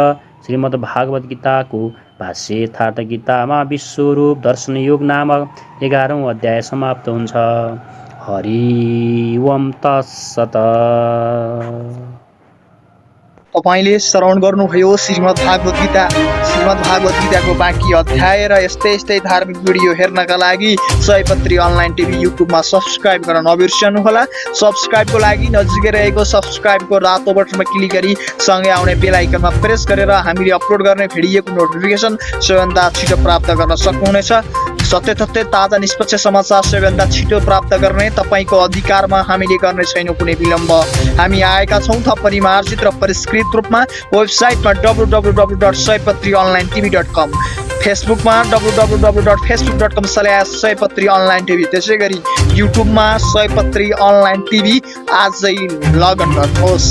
[SPEAKER 2] श्रीमद् भागवत गीता को भाष्य यथार्थ गीतामा विश्वरूप दर्शन योग नामक 11औं अध्याय समाप्त हुन्छ। हरि ओम तत्सत।
[SPEAKER 1] तपाईले श्रवण गर्नुभयो श्रीमद् भागवत गीताको बाँकी अध्याय र यस्तै धार्मिक भिडियो हेर्नका लागि सयपत्री अनलाइन टिभी युट्युबमा सब्स्क्राइब गर्न नबिर्सनुहोला। सब्स्क्राइबको लागि नजिकै रहेको सब्स्क्राइबको रातो बटनमा क्लिक गरी सँगै आउने बेल आइकनमा प्रेस गरेर हामीले अपलोड गर्ने भिडियोको नोटिफिकेसन सबैभन्दा छिटो प्राप्त गर्न सक्नुहुनेछ। सत्य तथ्य ताजा निष्पक्ष समाचार सबैभन्दा छिटो प्राप्त गर्ने तपाईको अधिकारमा हामीले गर्ने छैनौं कुनै विलम्ब। हामी आएका छौं थप परिमार्जित र परिष्कृत रूपमा। वेबसाइटमा www.saypatrionlinetv.com, फेसबुकमा www.facebook.com/saypatrionlinetv, त्यसैगरी युट्युबमा सयपत्री अनलाइन टिभी। आजै लगइन गर्नुहोस्।